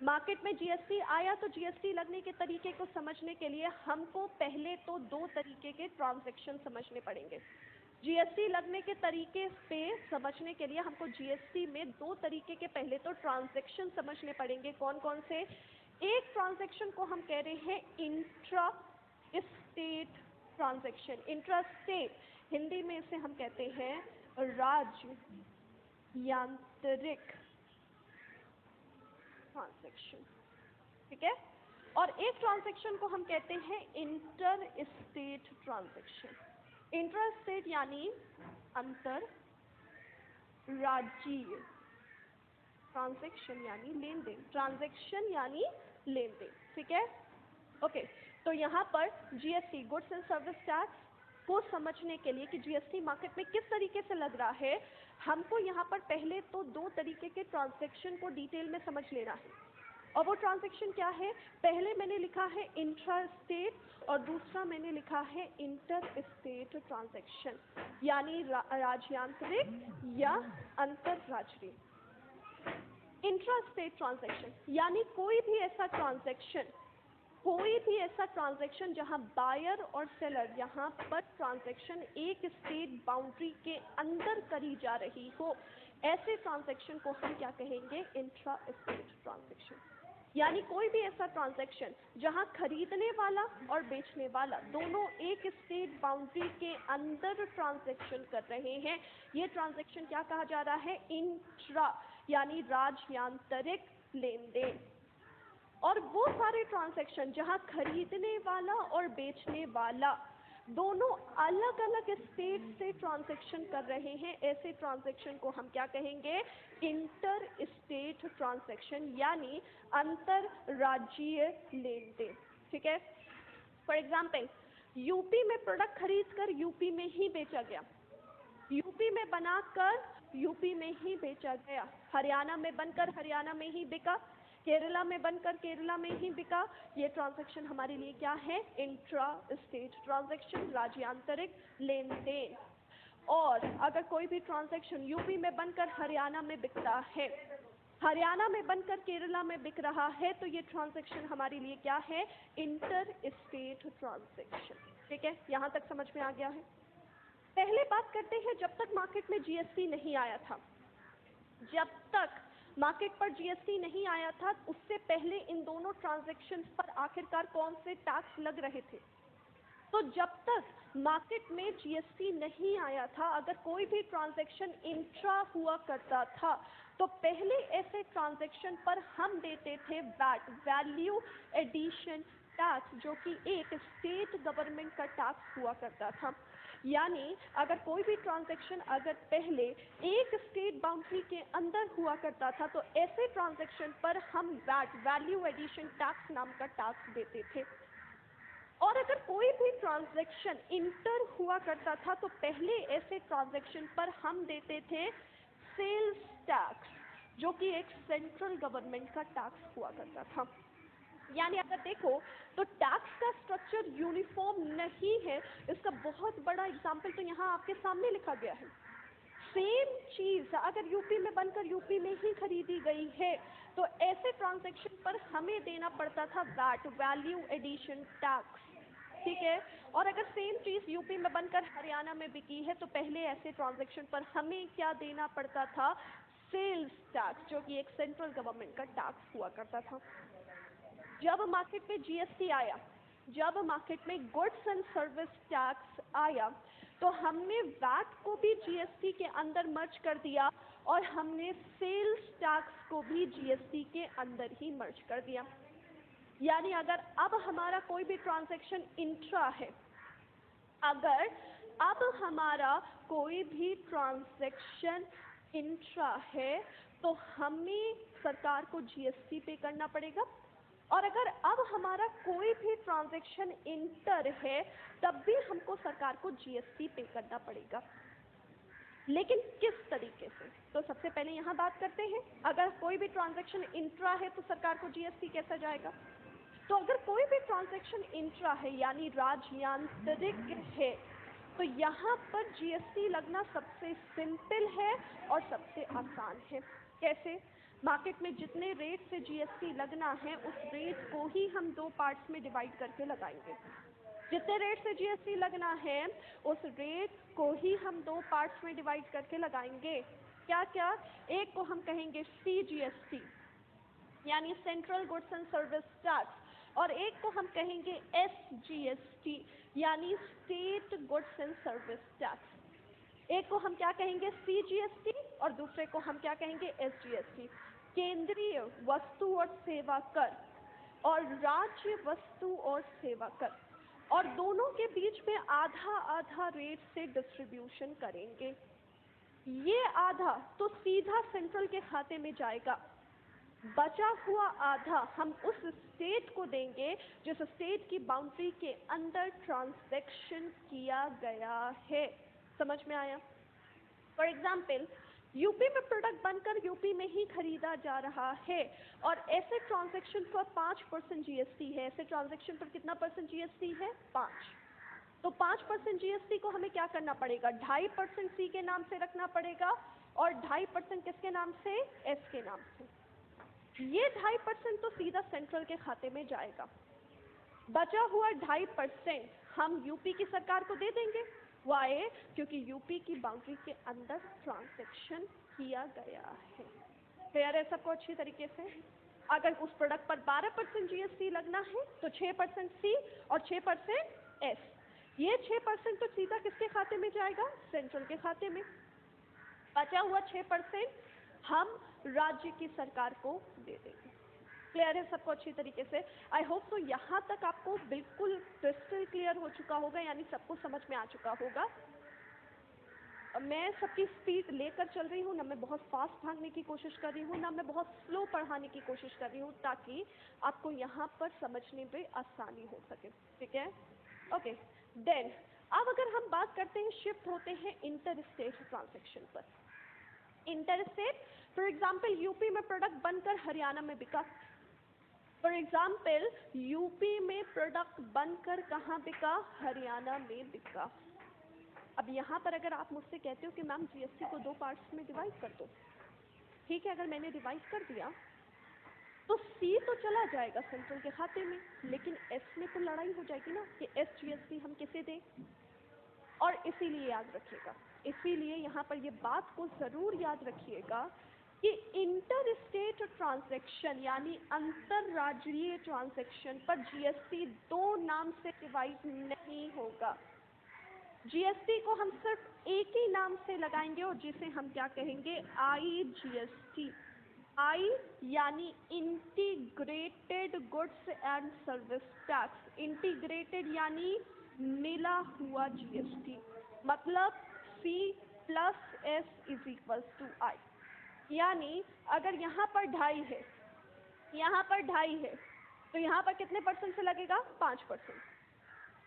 मार्केट में जीएसटी आया तो जीएसटी लगने के तरीके को समझने के लिए हमको पहले तो दो तरीके के ट्रांजैक्शन समझने पड़ेंगे। जीएसटी लगने के तरीके पे समझने के लिए हमको जीएसटी में दो तरीके के पहले तो ट्रांजैक्शन समझने पड़ेंगे। कौन कौन से? एक ट्रांजैक्शन को हम कह रहे हैं intra state transaction. Intra state Hindi में इसे हम कहते हैं राज्यांतरिक ट्रांजैक्शन, ठीक है। और एक ट्रांजैक्शन को हम कहते हैं inter state transaction. Inter state यानी अंतर राज्यीय, ट्रांजैक्शन यानी लेन देन, ट्रांजैक्शन यानी लेन देन, ठीक है। ओके, तो यहाँ पर GST goods and service tax को समझने के लिए कि जीएसटी मार्केट में किस तरीके से लग रहा है, हमको यहाँ पर पहले तो दो तरीके के ट्रांजैक्शन को डिटेल में समझ लेना है। और वो ट्रांजैक्शन क्या है? पहले मैंने लिखा है इंट्रा स्टेट और दूसरा मैंने लिखा है इंटर स्टेट ट्रांजैक्शन, यानी राज्यांतरिक या अंतरराज्यीय। इंट्रा स्टेट ट्रांजैक्शन यानी कोई भी ऐसा ट्रांजैक्शन जहां बायर और सेलर यहाँ पर ट्रांजैक्शन एक स्टेट बाउंड्री के अंदर करी जा रही हो, ऐसे ट्रांजैक्शन को हम क्या कहेंगे? Intra state transaction. यानी कोई भी ऐसा ट्रांजैक्शन जहां खरीदने वाला और बेचने वाला दोनों एक स्टेट बाउंड्री के अंदर ट्रांजैक्शन कर रहे हैं, ये ट्रांजैक्शन क्या कहा जा रहा है? इंट्रा यानी राज्यांतरिक लेन देन। और वो सारे ट्रांजैक्शन जहां खरीदने वाला और बेचने वाला दोनों अलग अलग स्टेट से ट्रांजैक्शन कर रहे हैं, ऐसे ट्रांजैक्शन को हम क्या कहेंगे? इंटर स्टेट ट्रांजैक्शन यानी अंतरराज्यीय लेन देन, ठीक है। फॉर एग्जाम्पल, यूपी में प्रोडक्ट खरीद कर यूपी में ही बेचा गया, यूपी में बनाकर यूपी में ही बेचा गया, हरियाणा में बनकर हरियाणा में ही बिका, केरला में बनकर केरला में ही बिका, ये ट्रांजैक्शन हमारे लिए क्या है? इंट्रा स्टेट ट्रांजैक्शन, राज्यांतरिक लेन देन। और अगर कोई भी ट्रांजैक्शन यूपी में बनकर हरियाणा में बिकता है, हरियाणा में बनकर केरला में बिक रहा है, तो ये ट्रांजैक्शन हमारे लिए क्या है? इंटर स्टेट ट्रांजैक्शन, ठीक है। यहाँ तक समझ में आ गया है? पहले बात करते हैं, जब तक मार्केट में जीएसटी नहीं आया था, जब तक मार्केट पर जीएसटी नहीं आया था, उससे पहले इन दोनों ट्रांजैक्शंस पर आखिरकार कौन से टैक्स लग रहे थे? तो जब तक मार्केट में जीएसटी नहीं आया था, अगर कोई भी ट्रांजैक्शन इंट्रा हुआ करता था, तो पहले ऐसे ट्रांजैक्शन पर हम देते थे वैट, वैल्यू एडिशन टैक्स, जो कि एक स्टेट गवर्नमेंट का टैक्स हुआ करता था। यानी अगर कोई भी ट्रांजैक्शन अगर पहले एक स्टेट बाउंड्री के अंदर हुआ करता था, तो ऐसे ट्रांजैक्शन पर हम वैट, वैल्यू एडिशन टैक्स नाम का टैक्स देते थे। और अगर कोई भी ट्रांजैक्शन इंटर हुआ करता था, तो पहले ऐसे ट्रांजैक्शन पर हम देते थे सेल्स टैक्स, जो कि एक सेंट्रल गवर्नमेंट का टैक्स हुआ करता था। यानी अगर देखो तो टैक्स का स्ट्रक्चर यूनिफॉर्म नहीं है। इसका बहुत बड़ा एग्जाम्पल तो यहाँ आपके सामने लिखा गया है। सेम चीज अगर यूपी में बनकर यूपी में ही खरीदी गई है, तो ऐसे ट्रांजैक्शन पर हमें देना पड़ता था वैट, वैल्यू एडिशन टैक्स, ठीक है। और अगर सेम चीज यूपी में बनकर हरियाणा में बिकी है, तो पहले ऐसे ट्रांजैक्शन पर हमें क्या देना पड़ता था? सेल्स टैक्स, जो कि एक सेंट्रल गवर्नमेंट का टैक्स हुआ करता था। जब मार्केट में जीएसटी आया, जब मार्केट में गुड्स एंड सर्विस टैक्स आया, तो हमने वैट को भी जीएसटी के अंदर मर्ज कर दिया और हमने सेल्स टैक्स को भी जीएसटी के अंदर ही मर्ज कर दिया। यानी अगर अब हमारा कोई भी ट्रांजैक्शन इंट्रा है, अगर अब हमारा कोई भी ट्रांजैक्शन इंट्रा है, तो हमें सरकार को जीएसटी पे करना पड़ेगा। और अगर अब हमारा कोई भी ट्रांजैक्शन इंटर है, तब भी हमको सरकार को जीएसटी पे करना पड़ेगा। लेकिन किस तरीके से? तो सबसे पहले यहाँ बात करते हैं, अगर कोई भी ट्रांजैक्शन इंट्रा है तो सरकार को जीएसटी कैसा जाएगा? तो अगर कोई भी ट्रांजैक्शन इंट्रा है यानी राज्यांतरिक है, तो यहाँ पर जीएसटी लगना सबसे सिंपल है और सबसे आसान है। कैसे? मार्केट में जितने रेट से जीएसटी लगना है उस रेट को ही हम दो पार्ट्स में डिवाइड करके लगाएंगे। जितने रेट से जीएसटी लगना है उस रेट को ही हम दो पार्ट्स में डिवाइड करके लगाएंगे। क्या क्या? एक को हम कहेंगे सीजीएसटी यानी central goods and service tax, और एक को हम कहेंगे एसजीएसटी यानी state goods and service tax. एक को हम क्या कहेंगे? सीजीएसटी, और दूसरे को हम क्या कहेंगे? एसजीएसटी, केंद्रीय वस्तु और सेवा कर और राज्य वस्तु और सेवा कर, और दोनों के बीच में आधा आधा रेट से डिस्ट्रीब्यूशन करेंगे। ये आधा तो सीधा सेंट्रल के खाते में जाएगा, बचा हुआ आधा हम उस स्टेट को देंगे जिस स्टेट की बाउंड्री के अंदर ट्रांजैक्शन किया गया है। समझ में आया? फॉर एग्जाम्पल, यूपी में प्रोडक्ट बनकर यूपी में ही खरीदा जा रहा है और ऐसे ट्रांजैक्शन पर 5% जीएसटी है। ऐसे ट्रांजैक्शन पर कितना परसेंट जीएसटी है? 5। तो 5% जीएसटी को हमें क्या करना पड़ेगा? 2.5% सी के नाम से रखना पड़ेगा और 2.5% किसके नाम से? एस के नाम से। ये 2.5% तो सीधा सेंट्रल के खाते में जाएगा। बचा हुआ 2.5% हम यूपी की सरकार को दे देंगे। वाई? क्योंकि यूपी की बाउंड्री के अंदर ट्रांजैक्शन किया गया है। क्लियर है सबको अच्छी तरीके से? अगर उस प्रोडक्ट पर 12% जीएसटी लगना है तो 6% सी और 6% एस। ये 6% तो सीधा किसके खाते में जाएगा? सेंट्रल के खाते में। बचा हुआ 6% हम राज्य की सरकार को दे देंगे। क्लियर है सबको अच्छी तरीके से? आई होप तो यहाँ तक आपको बिल्कुल क्रिस्टल क्लियर हो चुका होगा, यानी सबको समझ में आ चुका होगा। मैं सबकी स्पीड लेकर चल रही हूँ, ना मैं बहुत फास्ट भागने की कोशिश कर रही हूँ, ना मैं बहुत स्लो पढ़ाने की कोशिश कर रही हूँ, ताकि आपको यहाँ पर समझने में आसानी हो सके। ठीक है? ओके, देन अब अगर हम बात करते हैं, शिफ्ट होते हैं इंटर स्टेट ट्रांजैक्शन पर। Inter state, for example UP में प्रोडक्ट बनकर हरियाणा में बिका। फॉर एग्जाम्पल यूपी में प्रोडक्ट बनकर कहाँ बिका? हरियाणा में बिका। अब यहाँ पर अगर आप मुझसे कहते हो कि मैम जीएसटी को दो पार्ट्स में डिवाइड कर दो, ठीक है, अगर मैंने डिवाइड कर दिया तो सी तो चला जाएगा सेंट्रल के खाते में, लेकिन एस में तो लड़ाई हो जाएगी ना कि एस जीएसटी हम किसे दें। और इसीलिए याद रखिएगा, इसीलिए यहाँ पर ये बात को ज़रूर याद रखिएगा कि इंटर स्टेट ट्रांजैक्शन यानी अंतरराज्यीय ट्रांजैक्शन पर जीएसटी दो नाम से डिवाइड नहीं होगा। जीएसटी को हम सिर्फ एक ही नाम से लगाएंगे और जिसे हम क्या कहेंगे? आईजीएसटी। आई यानी integrated goods and service tax. Integrated यानी मिला हुआ जीएसटी, मतलब C + S = I। यानी अगर यहाँ पर 2.5 है, यहाँ पर 2.5 है, तो यहाँ पर कितने परसेंट से लगेगा? 5%।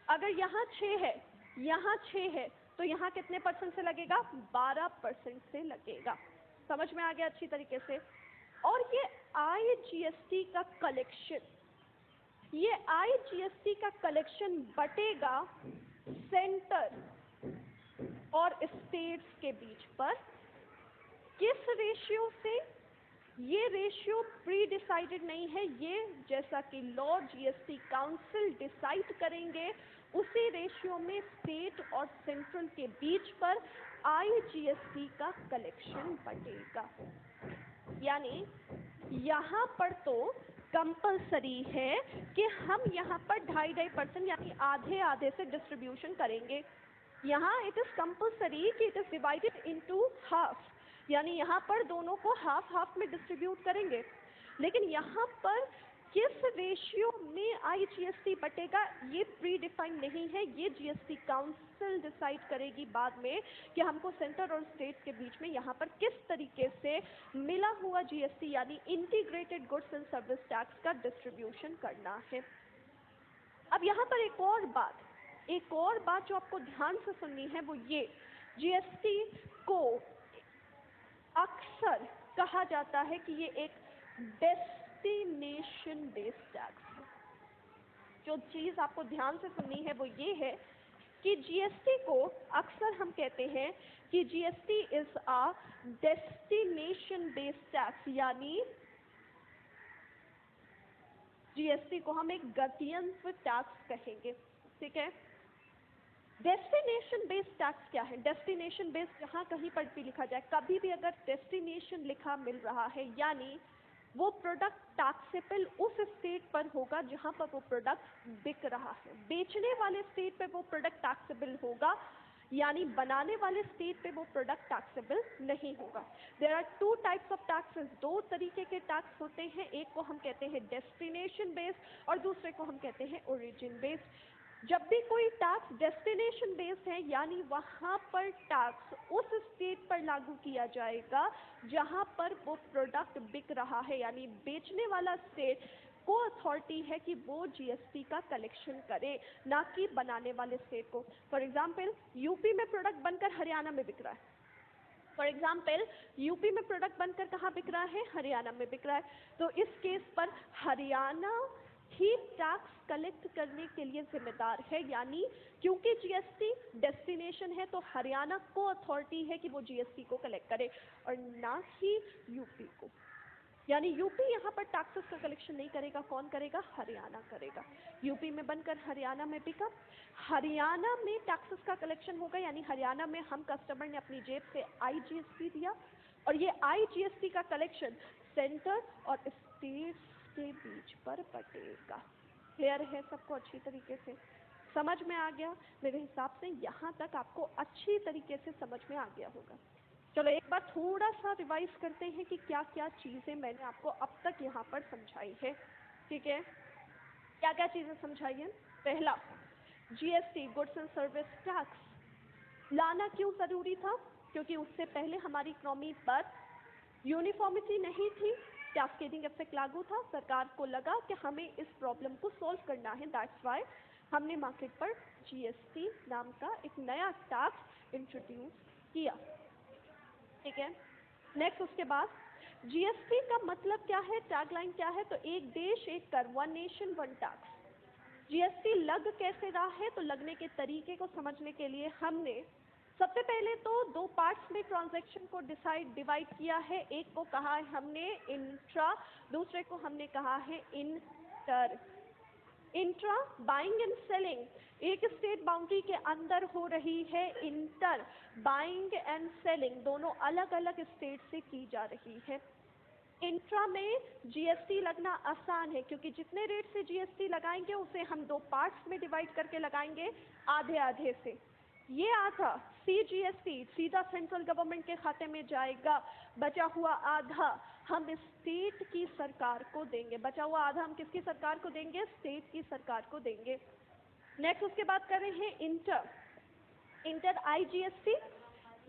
अगर यहाँ 6 है, यहाँ 6 है, तो यहाँ कितने परसेंट से लगेगा? 12% से लगेगा। समझ में आ गया अच्छी तरीके से? और ये आईजीएसटी का कलेक्शन, ये आईजीएसटी का कलेक्शन बटेगा सेंटर और स्टेट्स के बीच पर। किस रेशियो से? ये रेशियो प्री डिसाइडेड नहीं है, ये जैसा कि लॉ जीएसटी काउंसिल डिसाइड करेंगे उसी रेशियो में स्टेट और सेंट्रल के बीच पर आईजीएसटी का कलेक्शन बटेगा। यानी यहाँ पर तो कंपलसरी है कि हम यहाँ पर 2.5% यानी आधे आधे से डिस्ट्रीब्यूशन करेंगे। यहाँ इट इज कंपलसरी कि it is divided into half, यानी यहाँ पर दोनों को हाफ हाफ में डिस्ट्रीब्यूट करेंगे। लेकिन यहाँ पर किस रेशियो में आईजीएसटी बटेगा ये प्री डिफाइन नहीं है, ये जीएसटी काउंसिल डिसाइड करेगी बाद में कि हमको सेंटर और स्टेट के बीच में यहाँ पर किस तरीके से मिला हुआ जीएसटी यानी integrated goods and service tax का डिस्ट्रीब्यूशन करना है। अब यहाँ पर एक और बात जो आपको ध्यान से सुननी है वो ये, जीएसटी को अक्सर कहा जाता है कि ये एक डेस्टिनेशन बेस्ड टैक्स है। जो चीज़ आपको ध्यान से सुननी है वो ये है कि जीएसटी को अक्सर हम कहते हैं कि GST is a destination based tax, यानी जीएसटी को हम एक गंतव्य टैक्स कहेंगे, ठीक है। डेस्टिनेशन बेस्ड टैक्स क्या है? डेस्टिनेशन बेस्ड जहाँ कहीं पर भी लिखा जाए, कभी भी अगर डेस्टिनेशन लिखा मिल रहा है, यानी वो प्रोडक्ट टैक्सेबल उस स्टेट पर होगा जहाँ पर वो प्रोडक्ट बिक रहा है। बेचने वाले स्टेट पे वो प्रोडक्ट टैक्सेबल होगा, यानी बनाने वाले स्टेट पे वो प्रोडक्ट टैक्सेबल नहीं होगा। There are two types of taxes, दो तरीके के टैक्स होते हैं, एक को हम कहते हैं डेस्टिनेशन बेस्ड और दूसरे को हम कहते हैं ओरिजिन बेस्ड। जब भी कोई टैक्स डेस्टिनेशन बेस्ड है, यानी वहाँ पर टैक्स उस स्टेट पर लागू किया जाएगा जहाँ पर वो प्रोडक्ट बिक रहा है, यानी बेचने वाला स्टेट को अथॉरिटी है कि वो जीएसटी का कलेक्शन करे, ना कि बनाने वाले स्टेट को। फॉर एग्जाम्पल, यूपी में प्रोडक्ट बनकर हरियाणा में बिक रहा है। फॉर एग्जाम्पल, यूपी में प्रोडक्ट बनकर कहाँ बिक रहा है? हरियाणा में बिक रहा है। तो इस केस पर हरियाणा ही टैक्स कलेक्ट करने के लिए जिम्मेदार है, यानी क्योंकि जीएसटी डेस्टिनेशन है तो हरियाणा को अथॉरिटी है कि वो जीएसटी को कलेक्ट करे और ना ही यूपी को। यानी यूपी यहाँ पर टैक्सेस का कलेक्शन नहीं करेगा, कौन करेगा? हरियाणा करेगा। यूपी में बनकर हरियाणा में बिका, हरियाणा में टैक्सेस का कलेक्शन होगा, यानी हरियाणा में हम कस्टमर ने अपनी जेब से आईजीएसटी दिया और ये आईजीएसटी का कलेक्शन सेंटर और स्टेट्स के बीच पर बटेगा। क्लियर है सबको? अच्छी तरीके से समझ में आ गया? मेरे हिसाब से यहाँ तक आपको अच्छी तरीके से समझ में आ गया होगा। चलो एक बार थोड़ा सा रिवाइज करते हैं कि क्या क्या चीज़ें मैंने आपको अब तक यहाँ पर समझाई है, ठीक है। क्या क्या चीज़ें समझाई हैं? पहला, GST goods and service tax लाना क्यों ज़रूरी था? क्योंकि उससे पहले हमारी इकोनॉमी पर यूनिफॉर्मिटी नहीं थी, कैस्केडिंग इफेक्ट लागू था। सरकार को लगा कि हमें इस प्रॉब्लम को सॉल्व करना है, दैट्स वाई हमने मार्केट पर जीएसटी नाम का एक नया टैक्स इंट्रोड्यूस किया, ठीक है। नेक्स्ट, उसके बाद जीएसटी का मतलब क्या है, टैगलाइन क्या है? तो एक देश एक कर, one nation one tax. GST लग कैसे रहा है? तो लगने के तरीके को समझने के लिए हमने सबसे पहले तो दो पार्ट्स में ट्रांजैक्शन को डिवाइड किया है। एक को कहा है हमने इंट्रा, दूसरे को हमने कहा है inter. Intra buying and selling एक स्टेट बाउंड्री के अंदर हो रही है, इंटर बाइंग एंड सेलिंग दोनों अलग अलग स्टेट से की जा रही है। इंट्रा में जीएसटी लगना आसान है क्योंकि जितने रेट से जीएसटी लगाएंगे उसे हम दो पार्ट्स में डिवाइड करके लगाएंगे, आधे आधे से। ये आधा सीजीएसटी सीधा सेंट्रल गवर्नमेंट के खाते में जाएगा, बचा हुआ आधा हम स्टेट की सरकार को देंगे। बचा हुआ आधा हम किसकी सरकार को देंगे? स्टेट की सरकार को देंगे। नेक्स्ट, उसके बाद कर रहे हैं इंटर। इंटर आईजीएसटी,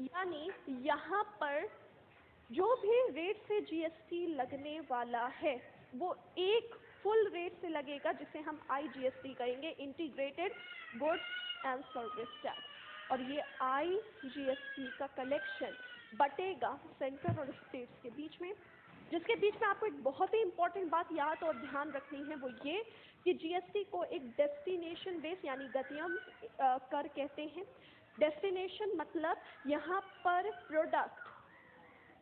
यानी यहाँ पर जो भी रेट से जीएसटी लगने वाला है वो एक फुल रेट से लगेगा, जिसे हम आईजीएसटी कहेंगे, integrated goods and service tax. और ये आईजीएसटी का कलेक्शन बटेगा सेंटर और स्टेट्स के बीच में, जिसके बीच में आपको एक बहुत ही इंपॉर्टेंट बात याद और ध्यान रखनी है, वो ये कि जीएसटी को एक डेस्टिनेशन बेस यानी गंतव्य कर कहते हैं। डेस्टिनेशन मतलब यहाँ पर प्रोडक्ट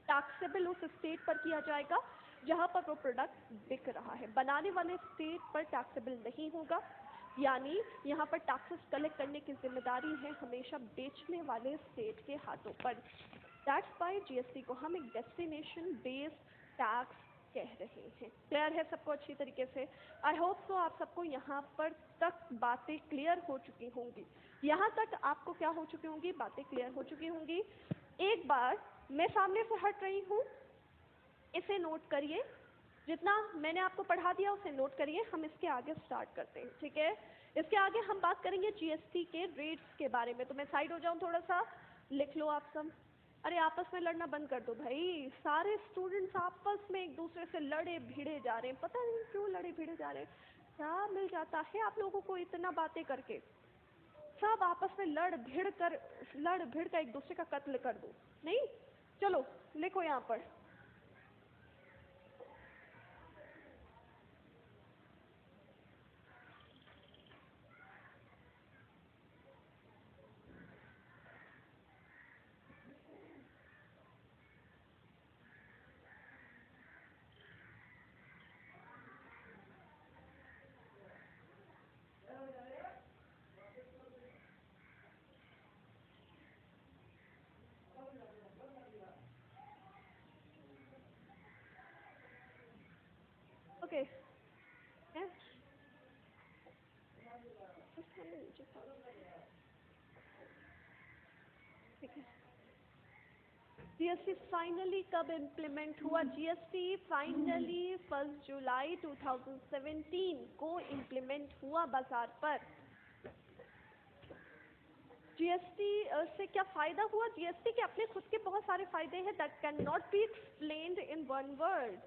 टैक्सेबल उस स्टेट पर किया जाएगा जहाँ पर वो प्रोडक्ट बिक रहा है, बनाने वाले स्टेट पर टैक्सेबल नहीं होगा, यानी यहाँ पर टैक्सेस कलेक्ट करने की जिम्मेदारी है हमेशा बेचने वाले स्टेट के हाथों पर। दैट्स वाई जीएसटी को हम एक डेस्टिनेशन बेस्ड टैक्स कह रहे हैं। क्लियर है सबको अच्छी तरीके से? आई होप सो आप सबको यहाँ पर तक बातें क्लियर हो चुकी होंगी। यहाँ तक आपको क्या हो चुकी होंगी? बातें क्लियर हो चुकी होंगी। एक बार मैं सामने से हट रही हूँ, इसे नोट करिए, जितना मैंने आपको पढ़ा दिया उसे नोट करिए। हम इसके आगे स्टार्ट करते हैं, ठीक है। इसके आगे हम बात करेंगे जीएसटी के रेट्स के बारे में। तो मैं साइड हो जाऊँ थोड़ा सा, लिख लो आप सब। अरे आपस में लड़ना बंद कर दो भाई, सारे स्टूडेंट्स आपस में एक दूसरे से लड़े भिड़े जा रहे हैं, पता नहीं क्यों लड़े भिड़े जा रहे हैं, क्या मिल जाता है आप लोगों को इतना बातें करके? सब आपस में लड़ भिड़ कर एक दूसरे का कत्ल कर दो, नहीं? चलो लिखो यहाँ पर। सामने नीचे ठीक है। जीएसटी फाइनली कब इम्प्लीमेंट हुआ? जीएसटी फाइनली 1 जुलाई 2017 को इम्प्लीमेंट हुआ बाजार पर। जीएसटी से क्या फ़ायदा हुआ? जीएसटी के अपने खुद के बहुत सारे फ़ायदे हैं that can not be explained in one word.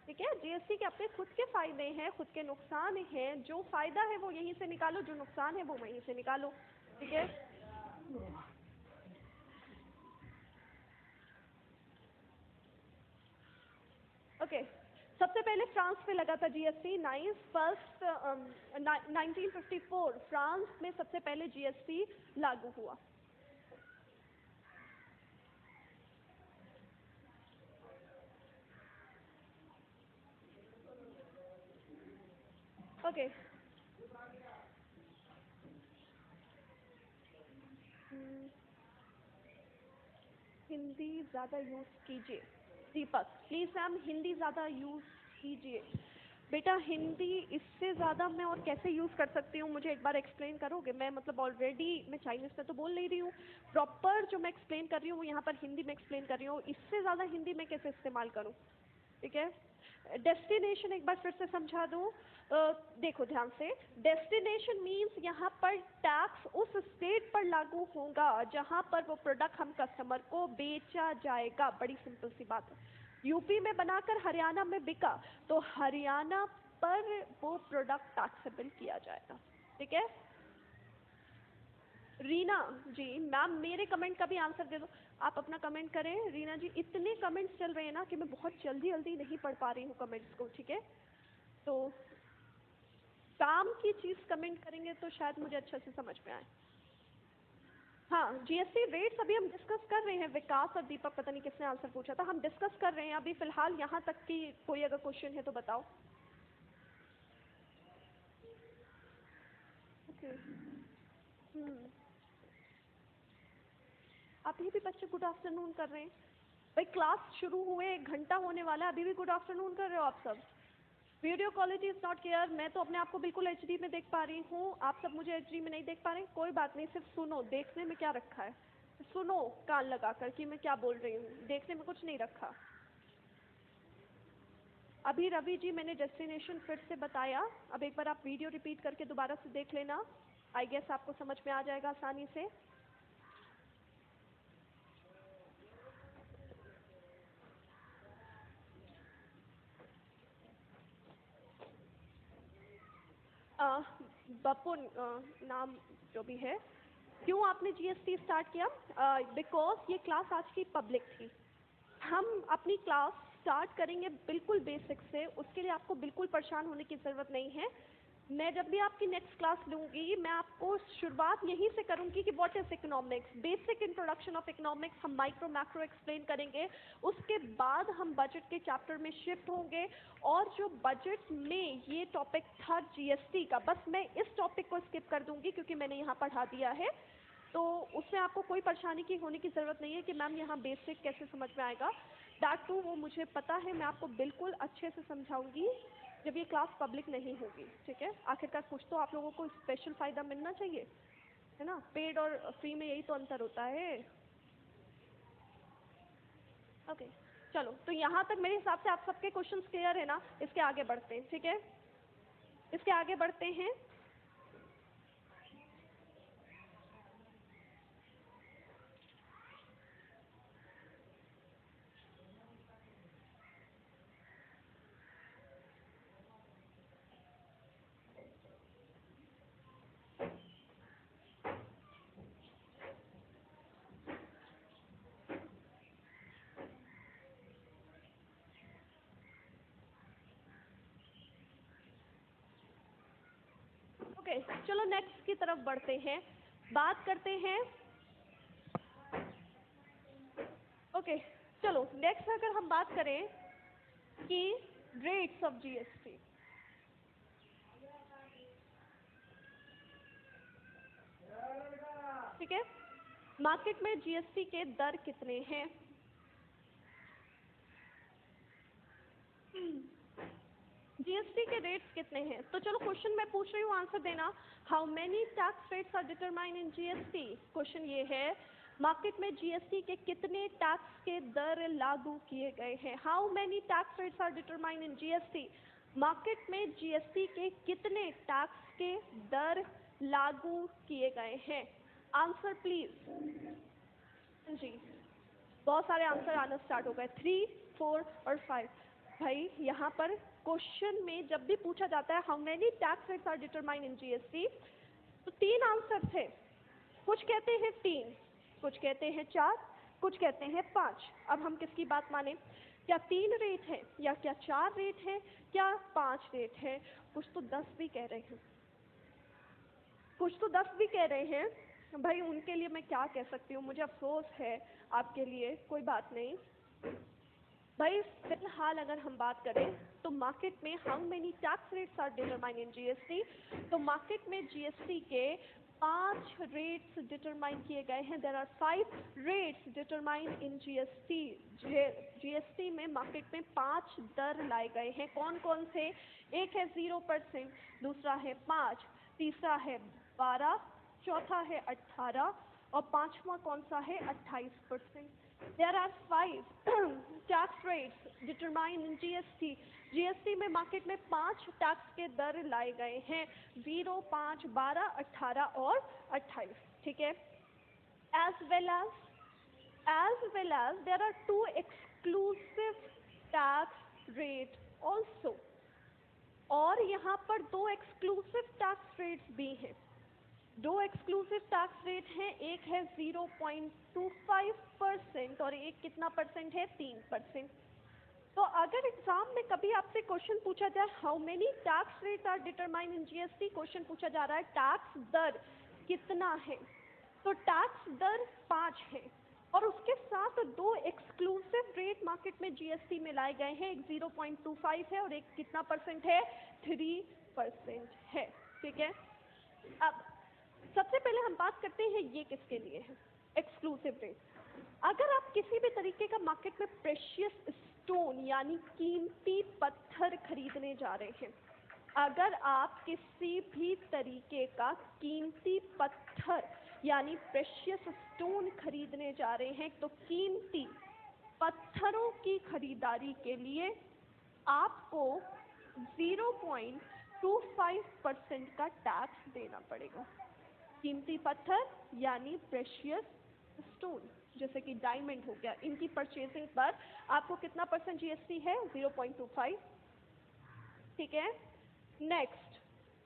ठीक है, जीएसटी के अपने खुद के फ़ायदे हैं, खुद के नुकसान हैं। जो फ़ायदा है वो यहीं से निकालो, जो नुकसान है वो वहीं से निकालो। ठीक है, ओके। सबसे पहले फ्रांस में लगा था जीएसटी 1954 फ्रांस में सबसे पहले जीएसटी लागू हुआ। ओके, हिंदी ज़्यादा यूज़ कीजिए। दीपक प्लीज़ मैम हिंदी ज़्यादा यूज़ कीजिए। बेटा हिंदी इससे ज़्यादा मैं और कैसे यूज़ कर सकती हूँ, मुझे एक बार एक्सप्लेन करोगे? मैं मतलब ऑलरेडी मैं चाइनीज़ में तो बोल नहीं रही हूँ, प्रॉपर जो मैं एक्सप्लेन कर रही हूँ वो यहाँ पर हिंदी में एक्सप्लेन कर रही हूँ। इससे ज़्यादा हिंदी मैं कैसे इस्तेमाल करूँ? ठीक है, डेस्टिनेशन एक बार फिर से समझा दूँ। देखो ध्यान से, डेस्टिनेशन मीन्स यहाँ पर टैक्स उस स्टेट पर लागू होगा जहाँ पर वो प्रोडक्ट हम कस्टमर को बेचा जाएगा। बड़ी सिंपल सी बात है। यूपी में बनाकर हरियाणा में बिका तो हरियाणा पर वो प्रोडक्ट टैक्सेबल किया जाएगा। ठीक है, रीना जी मैम मेरे कमेंट का भी आंसर दे दो। आप अपना कमेंट करें रीना जी। इतने कमेंट्स चल रहे हैं ना कि मैं बहुत जल्दी जल्दी नहीं पढ़ पा रही हूँ कमेंट्स को। ठीक है, तो काम की चीज़ कमेंट करेंगे तो शायद मुझे अच्छे से समझ में आए। हाँ, जीएसटी रेट्स अभी हम डिस्कस कर रहे हैं। विकास और दीपक पता नहीं किसने आंसर पूछा था, हम डिस्कस कर रहे हैं अभी फ़िलहाल यहाँ तक कि कोई अगर क्वेश्चन है तो बताओ। ओके, अभी भी बच्चे गुड आफ्टरनून कर रहे हैं। भाई क्लास शुरू हुए 1 घंटा होने वाला है, अभी भी गुड आफ्टरनून कर रहे हो आप सब। Video quality is not clear. मैं तो अपने आप को बिल्कुल एचडी में देख पा रही हूँ, आप सब मुझे एचडी में नहीं देख पा रहे। कोई बात नहीं, सिर्फ सुनो, देखने में क्या रखा है, सुनो कान लगाकर कि मैं क्या बोल रही हूँ, देखने में कुछ नहीं रखा। अभी रवि जी मैंने डेस्टिनेशन फिर से बताया, अब एक बार आप वीडियो रिपीट करके दोबारा से देख लेना, आई गेस आपको समझ में आ जाएगा आसानी से। बपुन नाम जो भी है, क्यों आपने जीएसटी स्टार्ट किया? बिकॉज ये क्लास आज की पब्लिक थी। हम अपनी क्लास स्टार्ट करेंगे बिल्कुल बेसिक से, उसके लिए आपको बिल्कुल परेशान होने की ज़रूरत नहीं है। मैं जब भी आपकी नेक्स्ट क्लास लूँगी मैं आपको शुरुआत यहीं से करूँगी कि what is economics, basic introduction of economics, हम माइक्रो मैक्रो एक्सप्लेन करेंगे। उसके बाद हम बजट के चैप्टर में शिफ्ट होंगे और जो बजट में ये टॉपिक था जीएसटी का, बस मैं इस टॉपिक को स्किप कर दूँगी क्योंकि मैंने यहाँ पढ़ा दिया है, तो उसमें आपको कोई परेशानी की होने की ज़रूरत नहीं है कि मैम यहाँ बेसिक कैसे समझ में आएगा। दैट टू वो मुझे पता है, मैं आपको बिल्कुल अच्छे से समझाऊंगी जब ये क्लास पब्लिक नहीं होगी। ठीक है, आखिरकार कुछ तो आप लोगों को स्पेशल फ़ायदा मिलना चाहिए, है ना? पेड और फ्री में यही तो अंतर होता है। ओके, चलो तो यहाँ तक मेरे हिसाब से आप सबके क्वेश्चंस क्लियर है ना? इसके आगे बढ़ते हैं। ठीक है, इसके आगे बढ़ते हैं। ओके, चलो नेक्स्ट की तरफ बढ़ते हैं, बात करते हैं। ओके, चलो नेक्स्ट अगर हम बात करें कि रेट्स ऑफ जीएसटी, ठीक है, मार्केट में जीएसटी के दर कितने हैं? जीएसटी के रेट्स कितने हैं? तो चलो क्वेश्चन मैं पूछ रही हूँ, आंसर देना। How many tax rates are determine in GST? Question ये है, मार्केट में जीएसटी के कितने टैक्स के दर लागू किए गए हैं? How many tax rates are determine in GST? Market में जीएसटी के कितने टैक्स के दर लागू किए गए हैं? Answer please. जी, बहुत सारे आंसर आना स्टार्ट हो गए, 3, 4 और 5। भाई यहाँ पर क्वेश्चन में जब भी पूछा जाता है how many tax rates are determine in GST, तो 3 आंसर थे। कुछ कहते हैं 3, कुछ कहते हैं 4, कुछ कहते हैं 5। अब हम किसकी बात माने? क्या 3 रेट है, या क्या 4 रेट है, क्या 5 रेट है? कुछ तो 10 भी कह रहे हैं, कुछ तो 10 भी कह रहे हैं। भाई उनके लिए मैं क्या कह सकती हूँ, मुझे अफसोस है आपके लिए, कोई बात नहीं। भाई फिलहाल अगर हम बात करें तो मार्केट में how many tax rates are determine in GST, तो मार्केट में जीएसटी के 5 रेट्स डिटरमाइन किए गए हैं। There are 5 rates determine in GST. GST में मार्केट में 5 दर लाए गए हैं। कौन कौन से? एक है 0%, दूसरा है 5, तीसरा है 12, चौथा है 18 और पांचवा कौन सा है? 28%। There are 5 tax rates determined in GST. GST में मार्केट में 5 टैक्स के दर लाए गए हैं, 0, 5, 12, 18 और 28। ठीक है? As well as there are 2 exclusive tax rate also. और यहाँ पर 2 exclusive tax rates भी हैं। 2 एक्सक्लूसिव टैक्स रेट हैं, एक है 0.25% और एक कितना परसेंट है? 3%। तो अगर एग्जाम में कभी आपसे क्वेश्चन पूछा जाए how many tax rate are determine in GST, question पूछा जा रहा है टैक्स दर कितना है, तो टैक्स दर 5 है और उसके साथ 2 एक्सक्लूसिव रेट मार्केट में जीएसटी में लाए गए हैं, एक 0.25 है और एक कितना परसेंट है? 3% है। ठीक है? अब सबसे पहले हम बात करते हैं ये किसके लिए है, एक्सक्लूसिव रेट। अगर आप किसी भी तरीके का मार्केट में प्रेशियस स्टोन यानी कीमती पत्थर खरीदने जा रहे हैं, अगर आप किसी भी तरीके का कीमती पत्थर यानी प्रेशियस स्टोन खरीदने जा रहे हैं, तो कीमती पत्थरों की खरीदारी के लिए आपको 0.25% का टैक्स देना पड़ेगा। कीमती पत्थर यानी प्रेशियस स्टोन, जैसे कि डायमंड हो गया, इनकी परचेजिंग पर आपको कितना परसेंट जीएसटी है? 0.25। ठीक है? नेक्स्ट,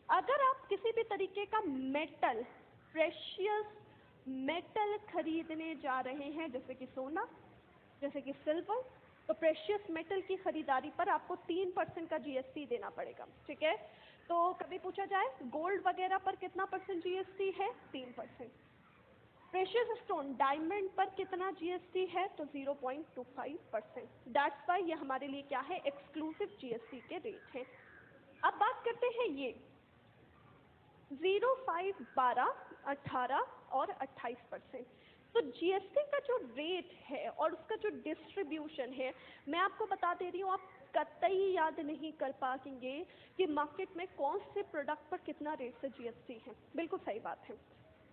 अगर आप किसी भी तरीके का मेटल, प्रेशियस मेटल खरीदने जा रहे हैं, जैसे कि सोना, जैसे कि सिल्वर, तो प्रेशियस मेटल की खरीदारी पर आपको 3% का जीएसटी देना पड़ेगा। ठीक है? तो कभी पूछा जाए गोल्ड वगैरह पर कितना परसेंट जीएसटी है? 3%। प्रेशियस स्टोन, डायमंड पर कितना जीएसटी है? तो 0.25%। दैट्स वाई ये हमारे लिए क्या है? एक्सक्लूसिव जीएसटी के रेट हैं। अब बात करते हैं ये 0, 5, 12, 18 और 28%। तो जीएसटी का जो रेट है और उसका जो डिस्ट्रीब्यूशन है, मैं आपको बता दे रही हूँ, आप कतई याद नहीं कर पाएंगे कि मार्केट में कौन से प्रोडक्ट पर कितना रेट से जीएसटी है। बिल्कुल सही बात है,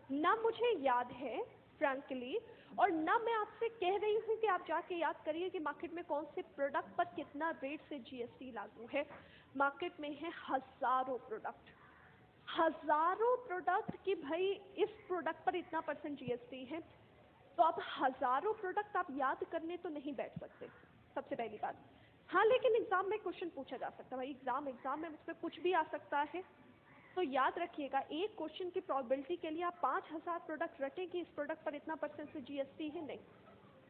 ना मुझे याद है फ्रैंकली, और ना मैं आपसे कह रही हूँ कि आप जाके याद करिए कि मार्केट में कौन से प्रोडक्ट पर कितना रेट से जीएसटी लागू है। मार्केट में है हजारों प्रोडक्ट, हजारों प्रोडक्ट की भाई इस प्रोडक्ट पर इतना परसेंट जीएसटी है, तो आप हजारों प्रोडक्ट आप याद करने तो नहीं बैठ सकते, सबसे पहली बात। हाँ, लेकिन एग्जाम में क्वेश्चन पूछा जा सकता है भाई, एग्जाम में मुझसे कुछ भी आ सकता है। तो याद रखिएगा, एक क्वेश्चन की प्रोबेबिलिटी के लिए आप 5000 प्रोडक्ट रटें कि इस प्रोडक्ट पर इतना परसेंट से जीएसटी है, नहीं।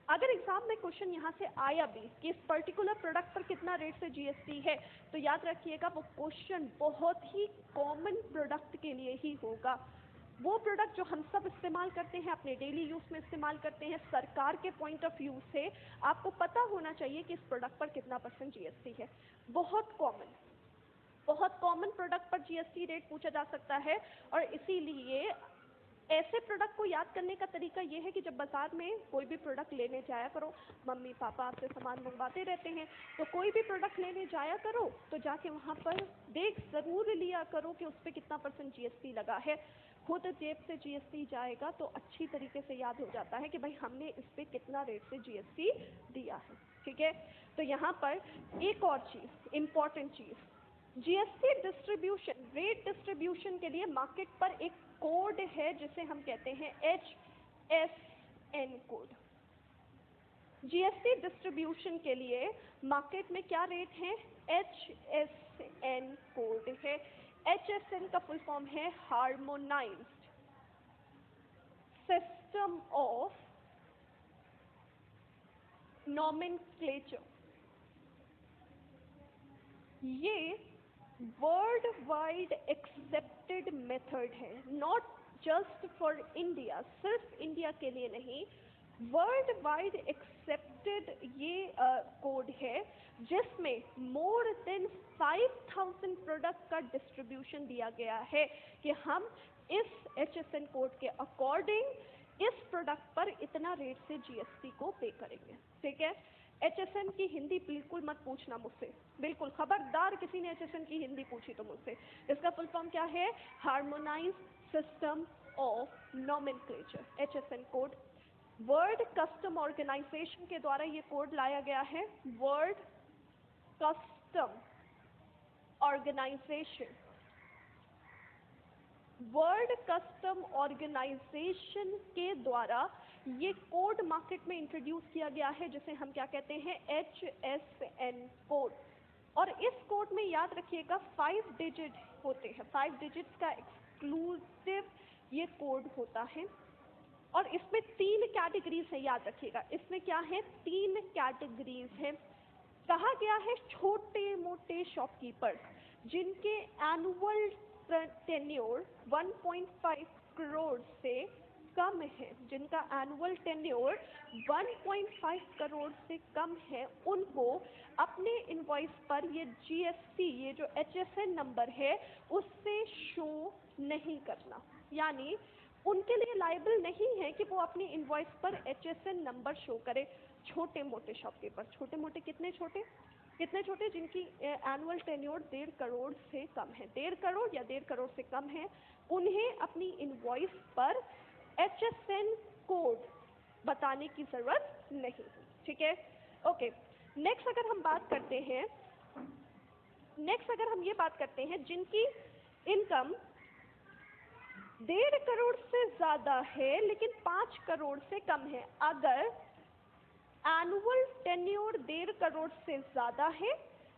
अगर एग्जाम में क्वेश्चन यहाँ से आया भी कि इस पर्टिकुलर प्रोडक्ट पर कितना रेट से जीएसटी है, तो याद रखिएगा वो क्वेश्चन बहुत ही कॉमन प्रोडक्ट के लिए ही होगा। वो प्रोडक्ट जो हम सब इस्तेमाल करते हैं, अपने डेली यूज़ में इस्तेमाल करते हैं, सरकार के पॉइंट ऑफ व्यू से आपको पता होना चाहिए कि इस प्रोडक्ट पर कितना परसेंट जीएसटी है। बहुत कॉमन प्रोडक्ट पर जीएसटी रेट पूछा जा सकता है, और इसीलिए ऐसे प्रोडक्ट को याद करने का तरीका ये है कि जब बाजार में कोई भी प्रोडक्ट लेने जाया करो, मम्मी पापा आपसे सामान मंगवाते रहते हैं, तो कोई भी प्रोडक्ट लेने जाया करो तो जाके वहाँ पर देख ज़रूर लिया करो कि उस पर कितना % GST लगा है। खुद जेब से GST जाएगा तो अच्छी तरीके से याद हो जाता है कि भाई हमने इस पर कितना रेट से GST दिया है। ठीक है, तो यहाँ पर एक और चीज़, इम्पॉर्टेंट चीज़, GST डिस्ट्रीब्यूशन, रेट डिस्ट्रीब्यूशन के लिए मार्केट पर एक कोड है जिसे हम कहते हैं HSN कोड। GST डिस्ट्रीब्यूशन के लिए मार्केट में क्या रेट है? HSN कोड है। HSN का फुल फॉर्म है हार्मोनाइज्ड सिस्टम ऑफ नॉमेनक्लेचर। ये वर्ल्ड वाइड एक्सेप्टेड मेथड है, नॉट जस्ट फॉर इंडिया, सिर्फ इंडिया के लिए नहीं, वर्ल्ड वाइड एक्सेप्टेड ये कोड है जिसमें मोर देन 5000 प्रोडक्ट का डिस्ट्रीब्यूशन दिया गया है कि हम इस HSN कोड के अकॉर्डिंग इस प्रोडक्ट पर इतना रेट से GST को पे करेंगे। ठीक है, HSN की हिंदी बिल्कुल मत पूछना मुझसे, बिल्कुल खबरदार किसी ने HSN की हिंदी पूछी तो मुझसे। इसका फुल फॉर्म क्या है? Harmonised system of nomenclature, HSN code. World custom organisation के द्वारा ये कोड लाया गया है। World custom organisation, world custom organisation के द्वारा ये कोड मार्केट में इंट्रोड्यूस किया गया है जिसे हम क्या कहते हैं? HSN code. और इस कोड में याद रखिएगा 5 डिजिट होते हैं, 5 डिजिट्स का एक्सक्लूसिव ये कोड होता है। और इसमें 3 कैटेगरीज है, याद रखिएगा। इसमें क्या है? 3 कैटेगरीज है। कहा गया है छोटे मोटे शॉपकीपर जिनके एनुअल टेन्योर 1.5 करोड़ से कम है, जिनका एनुअल टेन्योर 1.5 करोड़ से कम है, उनको अपने इनवॉइस पर ये GST, ये जो HSN नंबर है, उससे शो नहीं करना। यानी उनके लिए लायबल नहीं है कि वो अपनी इनवॉइस पर HSN नंबर शो करे। छोटे मोटे शॉपकीपर, छोटे मोटे कितने छोटे? कितने छोटे? जिनकी एनुअल टेन्योर 1.5 करोड़ से कम है, 1.5 करोड़ या 1.5 करोड़ से कम है, उन्हें अपनी इनवॉइस पर HSN कोड बताने की जरूरत नहीं। ठीक है, ओके। नेक्स्ट अगर हम ये बात करते हैं जिनकी इनकम 1.5 करोड़ से ज्यादा है लेकिन 5 करोड़ से कम है। अगर एनुअल टेन्योर 1.5 करोड़ से ज्यादा है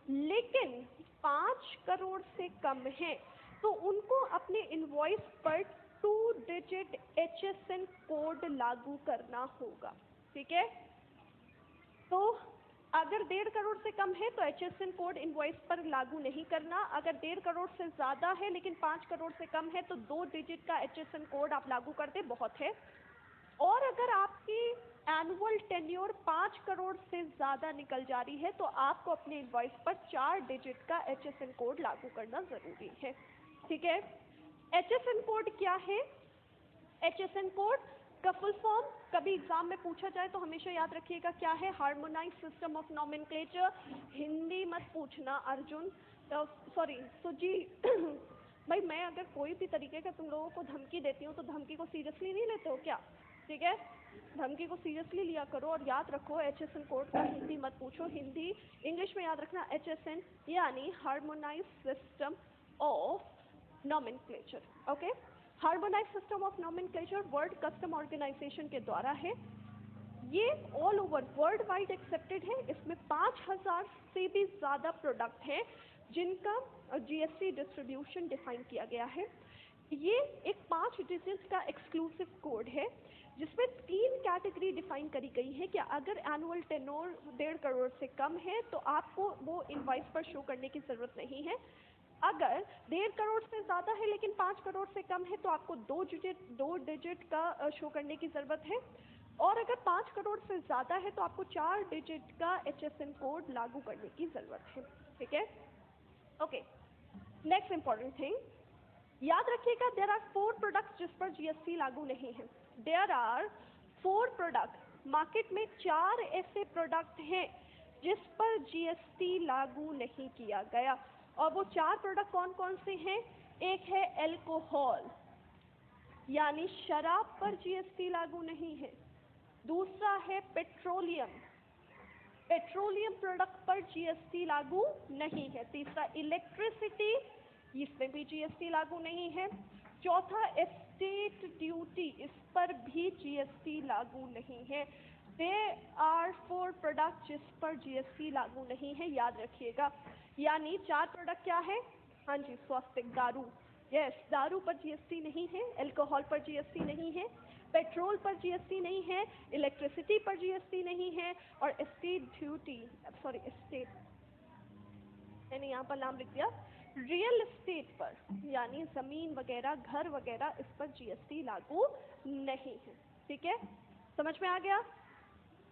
लेकिन 5 करोड़ से कम है तो उनको अपने इनवॉइस पर 2 डिजिट HSN कोड लागू करना होगा। ठीक है, तो अगर 1.5 करोड़ से कम है तो HSN कोड इनवॉइस पर लागू नहीं करना। अगर 1.5 करोड़ से ज्यादा है लेकिन 5 करोड़ से कम है तो 2 डिजिट का HSN कोड आप लागू कर दे, बहुत है। और अगर आपकी एनुअल टेन्योर 5 करोड़ से ज्यादा निकल जा रही है तो आपको अपने इनवॉइस पर 4 डिजिट का HSN कोड लागू करना जरूरी है। ठीक है, HSN कोड क्या है? HSN कोड का फुल फॉर्म कभी एग्जाम में पूछा जाए तो हमेशा याद रखिएगा क्या है? Harmonised system of nomenclature. Hindi मत पूछना अर्जुन, सॉरी सुजी। भाई मैं अगर कोई भी तरीके का तुम लोगों को धमकी देती हूँ तो धमकी को सीरियसली नहीं लेते हो क्या? ठीक है, धमकी को सीरियसली लिया करो और याद रखो HSN कोड का हिंदी मत पूछो, हिंदी इंग्लिश में याद रखना HSN यानी harmonised system of nomenclature. Okay, harmonised system of nomenclature world custom organisation के द्वारा है। ये all over worldwide accepted है। इसमें 5000 से भी ज्यादा प्रोडक्ट हैं जिनका GST डिस्ट्रीब्यूशन डिफाइन किया गया है। ये एक 5 डिजिट का एक्सक्लूसिव कोड है जिसमें 3 कैटेगरी डिफाइन करी गई है कि अगर एनुअल टेन्योर 1.5 करोड़ से कम है तो आपको वो इनवॉइस पर शो करने की जरूरत नहीं है। अगर 1.5 करोड़ से ज्यादा है लेकिन 5 करोड़ से कम है तो आपको 2 डिजिट का शो करने की जरूरत है। और अगर 5 करोड़ से ज्यादा है तो आपको 4 डिजिट का HSN कोड लागू करने की जरूरत है। ठीक है, ओके। नेक्स्ट इंपॉर्टेंट थिंग याद रखिएगा, देयर आर 4 प्रोडक्ट्स जिस पर जीएसटी लागू नहीं है। देयर आर 4 प्रोडक्ट, मार्केट में 4 ऐसे प्रोडक्ट हैं जिस पर जीएसटी लागू नहीं किया गया, और वो 4 प्रोडक्ट कौन कौन से हैं? एक है एल्कोहल, यानी शराब पर जीएसटी लागू नहीं है। दूसरा है पेट्रोलियम, पेट्रोलियम प्रोडक्ट पर जीएसटी लागू नहीं है। तीसरा इलेक्ट्रिसिटी, इसमें भी जीएसटी लागू नहीं है। चौथा एस्टेट ड्यूटी, इस पर भी जीएसटी लागू नहीं है। There are 4 प्रोडक्ट जिस पर जीएसटी लागू नहीं है, याद रखिएगा। यानी 4 प्रोडक्ट क्या है? हाँ जी, स्वास्तिक दारू, यस, दारू पर जीएसटी नहीं है, अल्कोहल पर जीएसटी नहीं है, पेट्रोल पर जीएसटी नहीं है, इलेक्ट्रिसिटी पर जीएसटी नहीं है, और एस्टेट ड्यूटी, सॉरी एस्टेट, मैंने यहाँ पर नाम लिख दिया, रियल एस्टेट पर, यानी जमीन वगैरह, घर वगैरह, इस पर जीएसटी लागू नहीं है। ठीक है, समझ में आ गया?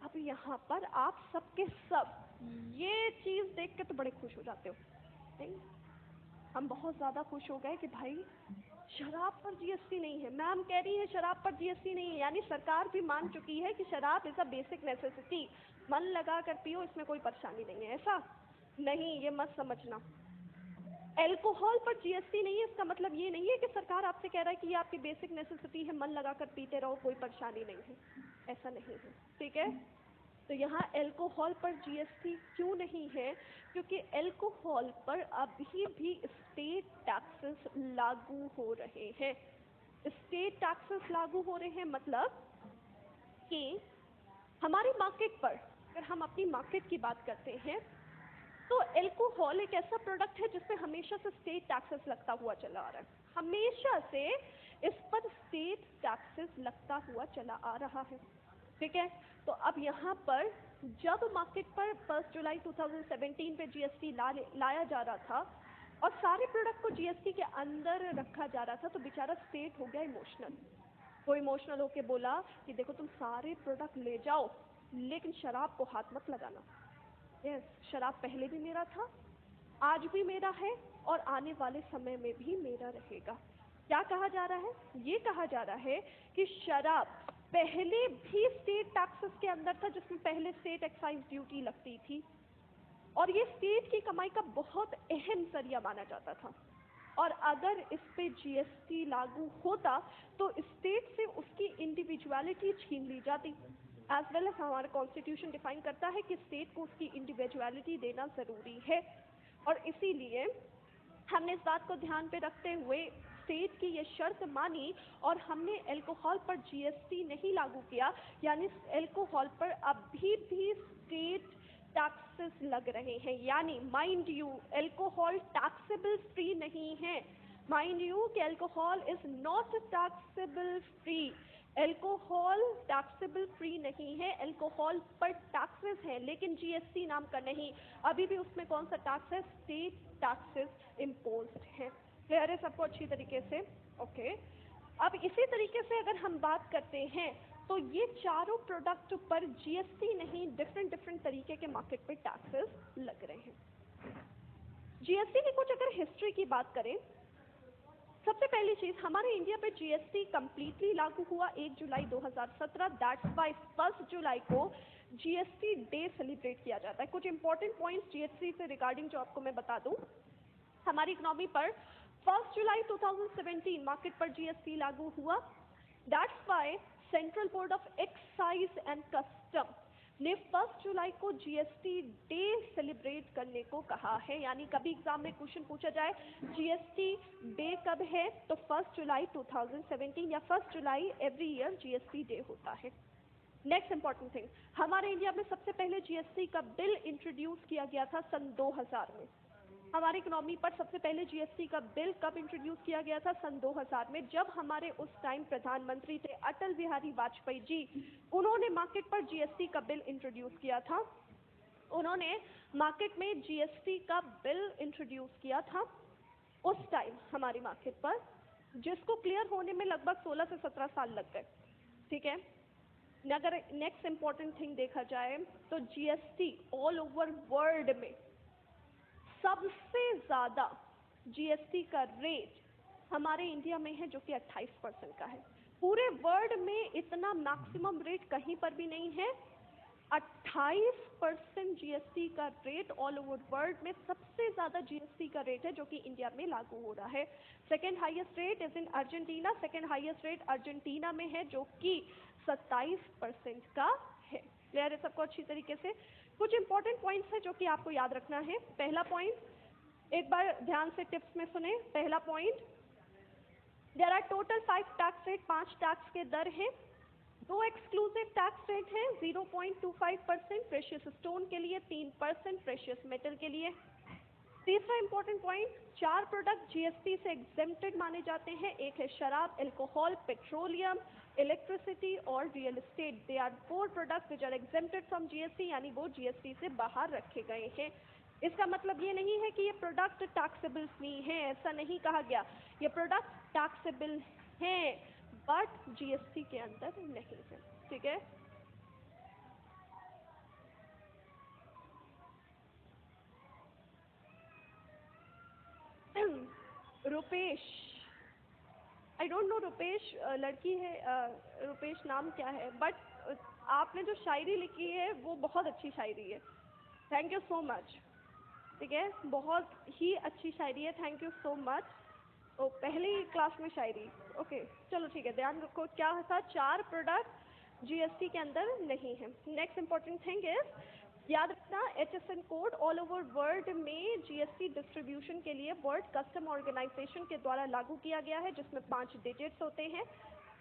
अब यहाँ पर आप सबके सब ये चीज देख के तो बड़े खुश हो जाते हो, नहीं? हम बहुत ज्यादा खुश हो गए कि भाई शराब पर जीएसटी नहीं है। मैम कह रही है शराब पर जीएसटी नहीं है, यानी सरकार भी मान चुकी है कि शराब इज अ बेसिक नेसेसिटी, मन लगा कर पियो, इसमें कोई परेशानी नहीं है। ऐसा नहीं, ये मत समझना। एल्कोहल पर जीएसटी नहीं है, इसका मतलब ये नहीं है कि सरकार आपसे कह रहा है कि ये आपकी बेसिक नेसेसिटी है, मन लगा कर पीते रहो, कोई परेशानी नहीं है, ऐसा नहीं है। ठीक है, तो यहाँ एल्कोहल पर जीएसटी क्यों नहीं है? क्योंकि एल्कोहल पर अभी भी स्टेट टैक्सेस लागू हो रहे हैं। स्टेट टैक्सेस लागू हो रहे हैं मतलब कि हमारी मार्केट पर, अगर हम अपनी मार्केट की बात करते हैं, तो एल्कोहल एक ऐसा प्रोडक्ट है जिसपे हमेशा से स्टेट टैक्सेस लगता हुआ चला आ रहा है, हमेशा से इस पर स्टेट टैक्सेस लगता हुआ चला आ रहा है। ठीक है, तो अब यहाँ पर जब मार्केट पर 1 जुलाई 2017 पे जीएसटी लाया जा रहा था और सारे प्रोडक्ट को जीएसटी के अंदर रखा जा रहा था, तो बेचारा स्टेट हो गया इमोशनल। वो इमोशनल होके बोला कि देखो तुम सारे प्रोडक्ट ले जाओ, लेकिन शराब को हाथ मत लगाना। यस, शराब पहले भी मेरा था, आज भी मेरा है, और आने वाले समय में भी मेरा रहेगा। क्या कहा जा रहा है? ये कहा जा रहा है कि शराब पहले भी स्टेट टैक्सेस के अंदर था, जिसमें पहले स्टेट एक्साइज ड्यूटी लगती थी, और ये स्टेट की कमाई का बहुत अहम जरिया माना जाता था। और अगर इस पे जीएसटी लागू होता तो स्टेट से उसकी इंडिविजुअलिटी छीन ली जाती। एज वेल एज हमारा कॉन्स्टिट्यूशन डिफाइन करता है कि स्टेट को उसकी इंडिविजुअलिटी देना ज़रूरी है, और इसीलिए हमने इस बात को ध्यान पे रखते हुए स्टेट की ये शर्त मानी और हमने अल्कोहल पर जीएसटी नहीं लागू किया, यानी अल्कोहल पर अभी भी स्टेट टैक्सेस लग रहे हैं। यानी mind you, alcohol taxable free नहीं है। माइंड यू कि alcohol is not taxable free, alcohol taxable free नहीं है। अल्कोहल पर टैक्सेस हैं, लेकिन जीएसटी नाम का नहीं। अभी भी उसमें कौन सा टैक्स है? स्टेट टैक्सेस इम्पोज्ड है। क्लियर है सबको अच्छी तरीके से? ओके, अब इसी तरीके से अगर हम बात करते हैं तो ये चारों प्रोडक्ट पर जीएसटी नहीं, डिफरेंट तरीके के मार्केट पे टैक्सेस लग रहे हैं। जीएसटी की कुछ अगर हिस्ट्री की बात करें, सबसे पहली चीज, हमारे इंडिया पे जीएसटी कंप्लीटली लागू हुआ 1 जुलाई 2017। दैट्स वाई 1 जुलाई को जीएसटी डे सेलिब्रेट किया जाता है। कुछ इंपॉर्टेंट पॉइंट्स जीएसटी से रिगार्डिंग जो आपको मैं बता दूं, हमारी इकोनॉमी पर 1 जुलाई 2017 मार्केट पर जीएसटी लागू हुआ। That's why central board of excise and custom ने 1 जुलाई को जीएसटी डे सेलिब्रेट करने को कहा है। यानी कभी एग्जाम में क्वेश्चन पूछा जाए जीएसटी डे कब है, तो 1 जुलाई 2017 या 1 जुलाई एवरी ईयर जीएसटी डे होता है। नेक्स्ट इंपॉर्टेंट थिंग, हमारे इंडिया में सबसे पहले जीएसटी का बिल इंट्रोड्यूस किया गया था सन 2000 में। हमारी इकोनॉमी पर सबसे पहले जीएसटी का बिल कब इंट्रोड्यूस किया गया था? सन 2000 में, जब हमारे उस टाइम प्रधानमंत्री थे अटल बिहारी वाजपेयी जी। उन्होंने मार्केट पर जीएसटी का बिल इंट्रोड्यूस किया था। उन्होंने मार्केट में जीएसटी का बिल इंट्रोड्यूस किया था उस टाइम हमारी मार्केट पर, जिसको क्लियर होने में लगभग 16 से 17 साल लग गए। ठीक है, अगर नेक्स्ट इंपॉर्टेंट थिंग देखा जाए तो जीएसटी ऑल ओवर वर्ल्ड में सबसे ज्यादा जीएसटी का रेट हमारे इंडिया में है जो कि 28% का है। पूरे वर्ल्ड में इतना मैक्सिमम रेट कहीं पर भी नहीं है। 28% जीएसटी का रेट ऑल ओवर वर्ल्ड में सबसे ज़्यादा जीएसटी का रेट है जो कि इंडिया में लागू हो रहा है। Second highest rate is in Argentina. Second highest rate Argentina में है जो कि 27% का है। क्लियर है सबको अच्छी तरीके से? कुछ इंपॉर्टेंट पॉइंट्स है जो कि आपको याद रखना है। पहला पॉइंट, एक बार ध्यान से टिप्स में सुने। पहला point, there are total 5 tax rate, 5 tax के दर हैं। 2 एक्सक्लूसिव टैक्स रेट हैं, 0.25% प्रेशियस स्टोन के लिए, 3% प्रेशियस मेटल के लिए। तीसरा इंपॉर्टेंट पॉइंट, 4 प्रोडक्ट जीएसटी से एग्जेम्प्टेड माने जाते हैं। एक है शराब, अल्कोहल, पेट्रोलियम, इलेक्ट्रिसिटी और real estate. They are 4 product which are exempted from GST, यानी वो जीएसटी से बाहर रखे गए हैं। इसका मतलब ये नहीं है कि ये प्रोडक्ट टैक्सेबल नहीं है, ऐसा नहीं कहा गया। ये प्रोडक्ट टैक्सेबल हैं बट जीएसटी के अंदर नहीं है। ठीक है? Rupesh, I don't know Rupesh लड़की है, रुपेश नाम क्या है, बट आपने जो शायरी लिखी है वो बहुत अच्छी शायरी है। Thank you so much. ठीक है, बहुत ही अच्छी शायरी है, थैंक यू सो मच। तो पहली क्लास में शायरी, ओके चलो ठीक है, ध्यान रखो क्या था। 4 प्रोडक्ट जीएसटी के अंदर नहीं है। नेक्स्ट इंपॉर्टेंट थिंग इज, याद रखना, HSN code all over world में जीएसटी डिस्ट्रीब्यूशन के लिए वर्ल्ड कस्टम ऑर्गेनाइजेशन के द्वारा लागू किया गया है, जिसमें 5 डिजिट्स होते हैं।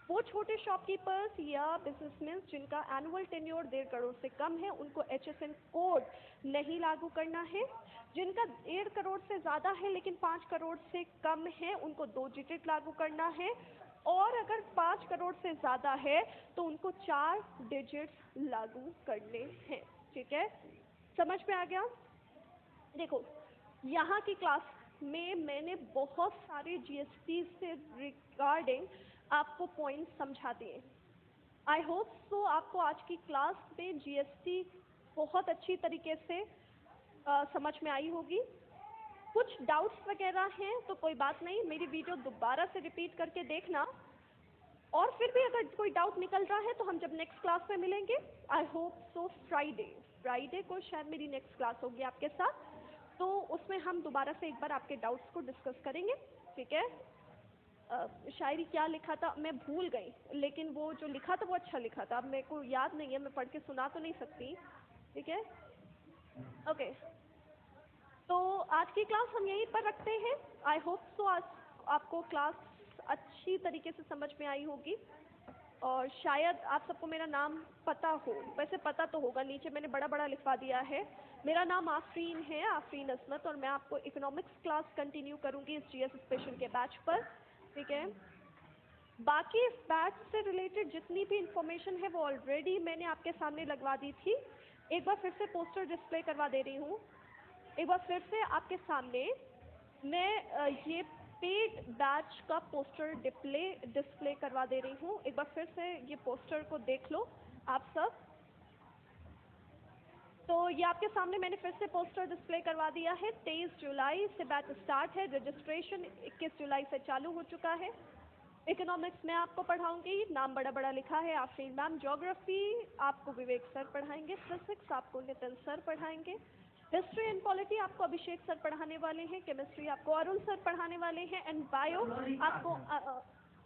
वो छोटे शॉपकीपर्स या बिजनेसमैन जिनका एनुअल टेन्योर 1.5 करोड़ से कम है, उनको एचएसएन कोड नहीं लागू करना है। जिनका 1.5 करोड़ से ज़्यादा है लेकिन 5 करोड़ से कम है, उनको 2 डिजिट लागू करना है। और अगर 5 करोड़ से ज़्यादा है तो उनको 4 डिजिट्स लागू करने हैं। ठीक है, समझ में आ गया? देखो, यहाँ की क्लास में मैंने बहुत सारे जीएसटी से रिगार्डिंग आपको पॉइंट समझा दिए। आई होप सो आपको आज की क्लास में जीएसटी बहुत अच्छी तरीके से समझ में आई होगी। कुछ डाउट्स वगैरह हैं तो कोई बात नहीं, मेरी वीडियो दोबारा से रिपीट करके देखना। और फिर भी अगर कोई डाउट निकल रहा है तो हम जब नेक्स्ट क्लास में मिलेंगे, आई होप सो फ्राइडे को शायद मेरी नेक्स्ट क्लास होगी आपके साथ, तो उसमें हम दोबारा से एक बार आपके डाउट्स को डिस्कस करेंगे। ठीक है? शायरी क्या लिखा था मैं भूल गई, लेकिन वो जो लिखा था वो अच्छा लिखा था। अब मेरे को याद नहीं है, मैं पढ़ के सुना तो नहीं सकती। ठीक है, ओके। तो आज की क्लास हम यहीं पर रखते हैं। आई होप सो आज आपको क्लास अच्छी तरीके से समझ में आई होगी। और शायद आप सबको मेरा नाम पता हो, वैसे पता तो होगा, नीचे मैंने बड़ा बड़ा लिखवा दिया है। मेरा नाम आफरीन है, आफरीन अस्मत, और मैं आपको इकोनॉमिक्स क्लास कंटिन्यू करूँगी इस जीएस स्पेशल के बैच पर। ठीक है? बाकी इस बैच से रिलेटेड जितनी भी इंफॉर्मेशन है वो ऑलरेडी मैंने आपके सामने लगवा दी थी। एक बार फिर से पोस्टर डिस्प्ले करवा दे रही हूँ। एक बार फिर से आपके सामने मैं ये पेड बैच का पोस्टर डिस्प्ले करवा दे रही हूँ। एक बार फिर से ये पोस्टर को देख लो आप सब। तो ये आपके सामने मैंने फिर से पोस्टर डिस्प्ले करवा दिया है। 23 जुलाई से बैच स्टार्ट है, रजिस्ट्रेशन 21 जुलाई से चालू हो चुका है। इकोनॉमिक्स में आपको पढ़ाऊंगी, नाम बड़ा बड़ा लिखा है, आफरीन मैम। ज्योग्राफी आपको विवेक सर पढ़ाएंगे। फिजिक्स आपको नितिन सर पढ़ाएंगे। हिस्ट्री एंड पॉलिटी आपको अभिषेक सर पढ़ाने वाले हैं। केमिस्ट्री आपको अरुण सर पढ़ाने वाले हैं। एंड बायो आपको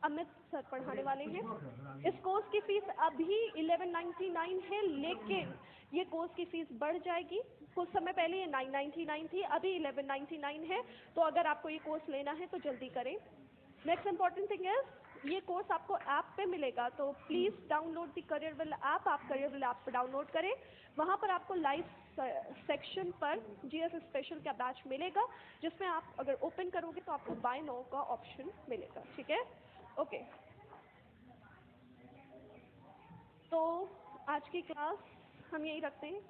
अमित सर पढ़ाने वाले हैं। इस कोर्स की फीस अभी 1199 है, लेकिन ये कोर्स की फीस बढ़ जाएगी। कुछ समय पहले ये 999 थी, अभी 1199 है। तो अगर आपको ये कोर्स लेना है तो जल्दी करें। नेक्स्ट इंपॉर्टेंट थिंग इज, ये कोर्स आपको ऐप पे मिलेगा, तो प्लीज़ डाउनलोड द करियरविल ऐप। आप करियरविल ऐप पर डाउनलोड करें, वहाँ पर आपको लाइव सेक्शन पर जीएस स्पेशल का बैच मिलेगा, जिसमें आप अगर ओपन करोगे तो आपको बाय नाउ का ऑप्शन मिलेगा। ठीक है, ओके। तो आज की क्लास हम यही रखते हैं।